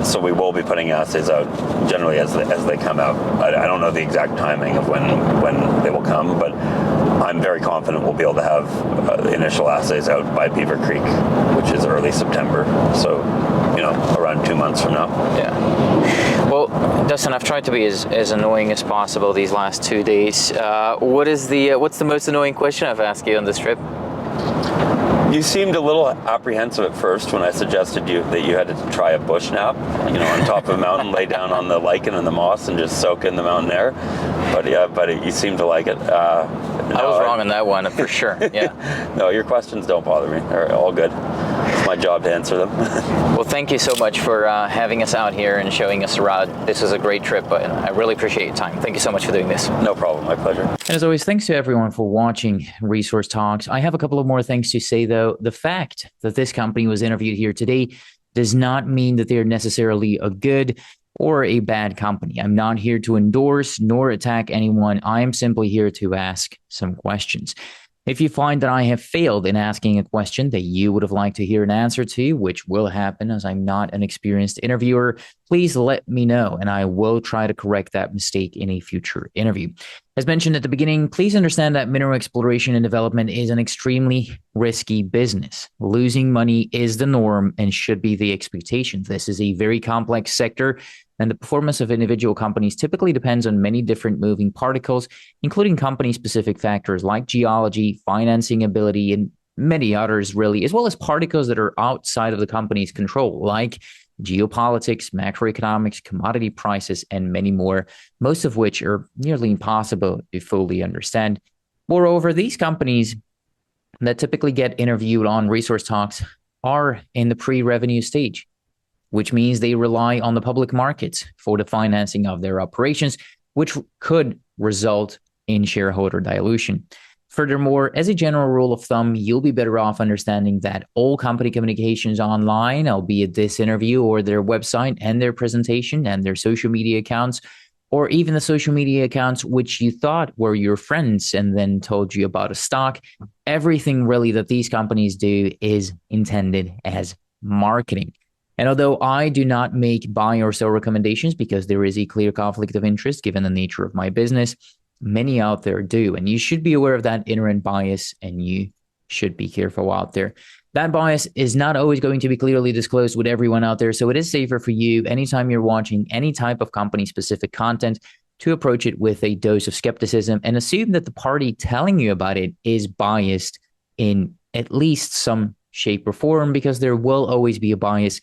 So we will be putting assays out generally as they come out. I don't know the exact timing of when they will come, but I'm very confident we'll be able to have the initial assays out by Beaver Creek, which is early September. So, around 2 months from now. Yeah. Well, Dustin, I've tried to be as annoying as possible these last 2 days. What's the most annoying question I've asked you on this trip? You seemed a little apprehensive at first when I suggested that you had to try a bush nap, on top of a mountain, lay down on the lichen and the moss and just soak in the mountain air. But you seem to like it. I was wrong on that one, for sure. Yeah. No, your questions don't bother me. They're all good. It's my job to answer them. Well, thank you so much for having us out here and showing us around. This was a great trip, but I really appreciate your time. Thank you so much for doing this. No problem. My pleasure. And as always, thanks to everyone for watching Resource Talks. I have a couple of more things to say, though. The fact that this company was interviewed here today does not mean that they're necessarily a good or a bad company. I'm not here to endorse nor attack anyone. I am simply here to ask some questions. If you find that I have failed in asking a question that you would have liked to hear an answer to, which will happen as I'm not an experienced interviewer, please let me know and I will try to correct that mistake in a future interview. As mentioned at the beginning, please understand that mineral exploration and development is an extremely risky business. Losing money is the norm and should be the expectation. This is a very complex sector, and the performance of individual companies typically depends on many different moving particles, including company-specific factors like geology, financing ability, and many others, really, as well as particles that are outside of the company's control, like geopolitics, macroeconomics, commodity prices, and many more, most of which are nearly impossible to fully understand. Moreover, these companies that typically get interviewed on Resource Talks are in the pre-revenue stage, which means they rely on the public markets for the financing of their operations, which could result in shareholder dilution. Furthermore, as a general rule of thumb, you'll be better off understanding that all company communications online, albeit this interview or their website and their presentation and their social media accounts, or even the social media accounts which you thought were your friends and then told you about a stock, everything really that these companies do is intended as marketing. And although I do not make buy or sell recommendations because there is a clear conflict of interest given the nature of my business, many out there do. And you should be aware of that inherent bias and you should be careful out there. That bias is not always going to be clearly disclosed with everyone out there. So it is safer for you anytime you're watching any type of company specific content to approach it with a dose of skepticism and assume that the party telling you about it is biased in at least some shape or form, because there will always be a bias.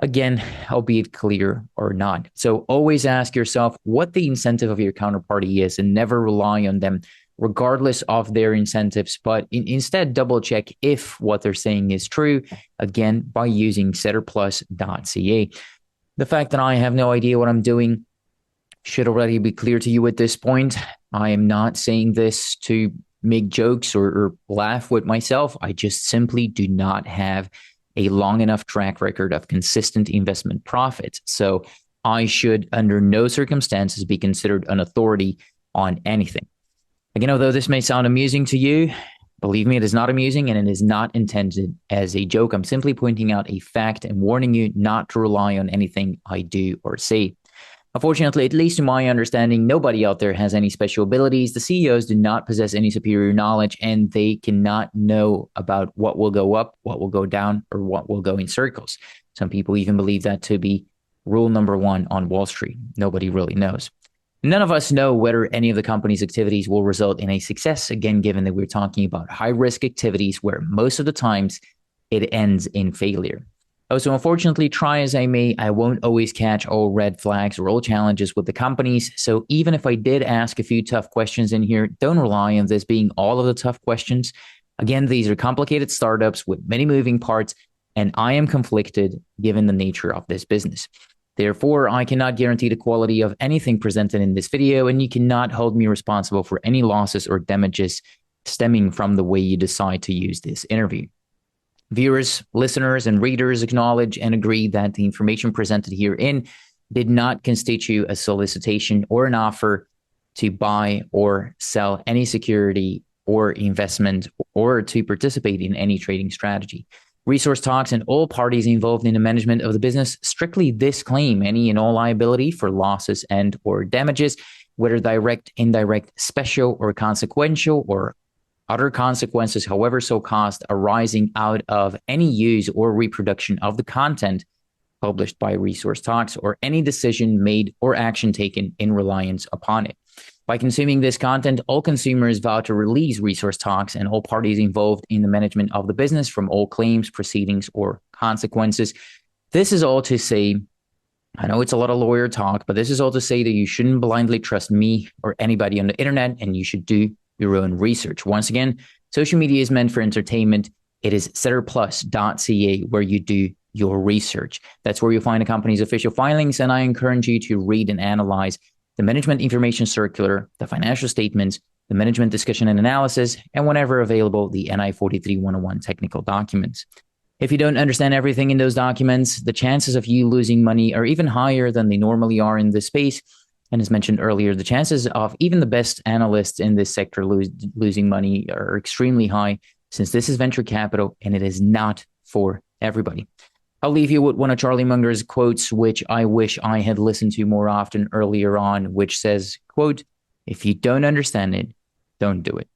Again, albeit clear or not. So always ask yourself what the incentive of your counterparty is and never rely on them regardless of their incentives, but instead double check if what they're saying is true, again, by using setterplus.ca. The fact that I have no idea what I'm doing should already be clear to you at this point. I am not saying this to make jokes or laugh with myself. I just simply do not have a long enough track record of consistent investment profits. So I should under no circumstances be considered an authority on anything. Again, although this may sound amusing to you, believe me, it is not amusing and it is not intended as a joke. I'm simply pointing out a fact and warning you not to rely on anything I do or say. Unfortunately, at least to my understanding, nobody out there has any special abilities. The CEOs do not possess any superior knowledge, and they cannot know about what will go up, what will go down, or what will go in circles. Some people even believe that to be rule number one on Wall Street. Nobody really knows. None of us know whether any of the company's activities will result in a success, again, given that we're talking about high-risk activities where most of the times it ends in failure. So unfortunately, try as I may, I won't always catch all red flags or all challenges with the companies. So even if I did ask a few tough questions in here, don't rely on this being all of the tough questions. Again, these are complicated startups with many moving parts, and I am conflicted given the nature of this business. Therefore, I cannot guarantee the quality of anything presented in this video, and you cannot hold me responsible for any losses or damages stemming from the way you decide to use this interview. Viewers, listeners, and readers acknowledge and agree that the information presented herein did not constitute a solicitation or an offer to buy or sell any security or investment or to participate in any trading strategy. Resource Talks and all parties involved in the management of the business strictly disclaim any and all liability for losses and or damages, whether direct, indirect, special, or consequential, or other consequences, however so caused, arising out of any use or reproduction of the content published by Resource Talks or any decision made or action taken in reliance upon it. By consuming this content, all consumers vow to release Resource Talks and all parties involved in the management of the business from all claims, proceedings, or consequences. This is all to say, I know it's a lot of lawyer talk, but this is all to say that you shouldn't blindly trust me or anybody on the internet, and you should do your own research. Once again, social media is meant for entertainment. It is setterplus.ca where you do your research. That's where you'll find the company's official filings, and I encourage you to read and analyze the Management Information Circular, the financial statements, the Management Discussion and Analysis, and whenever available, the NI 43-101 technical documents. If you don't understand everything in those documents, the chances of you losing money are even higher than they normally are in this space. And as mentioned earlier, the chances of even the best analysts in this sector losing money are extremely high, since this is venture capital and it is not for everybody. I'll leave you with one of Charlie Munger's quotes, which I wish I had listened to more often earlier on, which says, quote, "If you don't understand it, don't do it."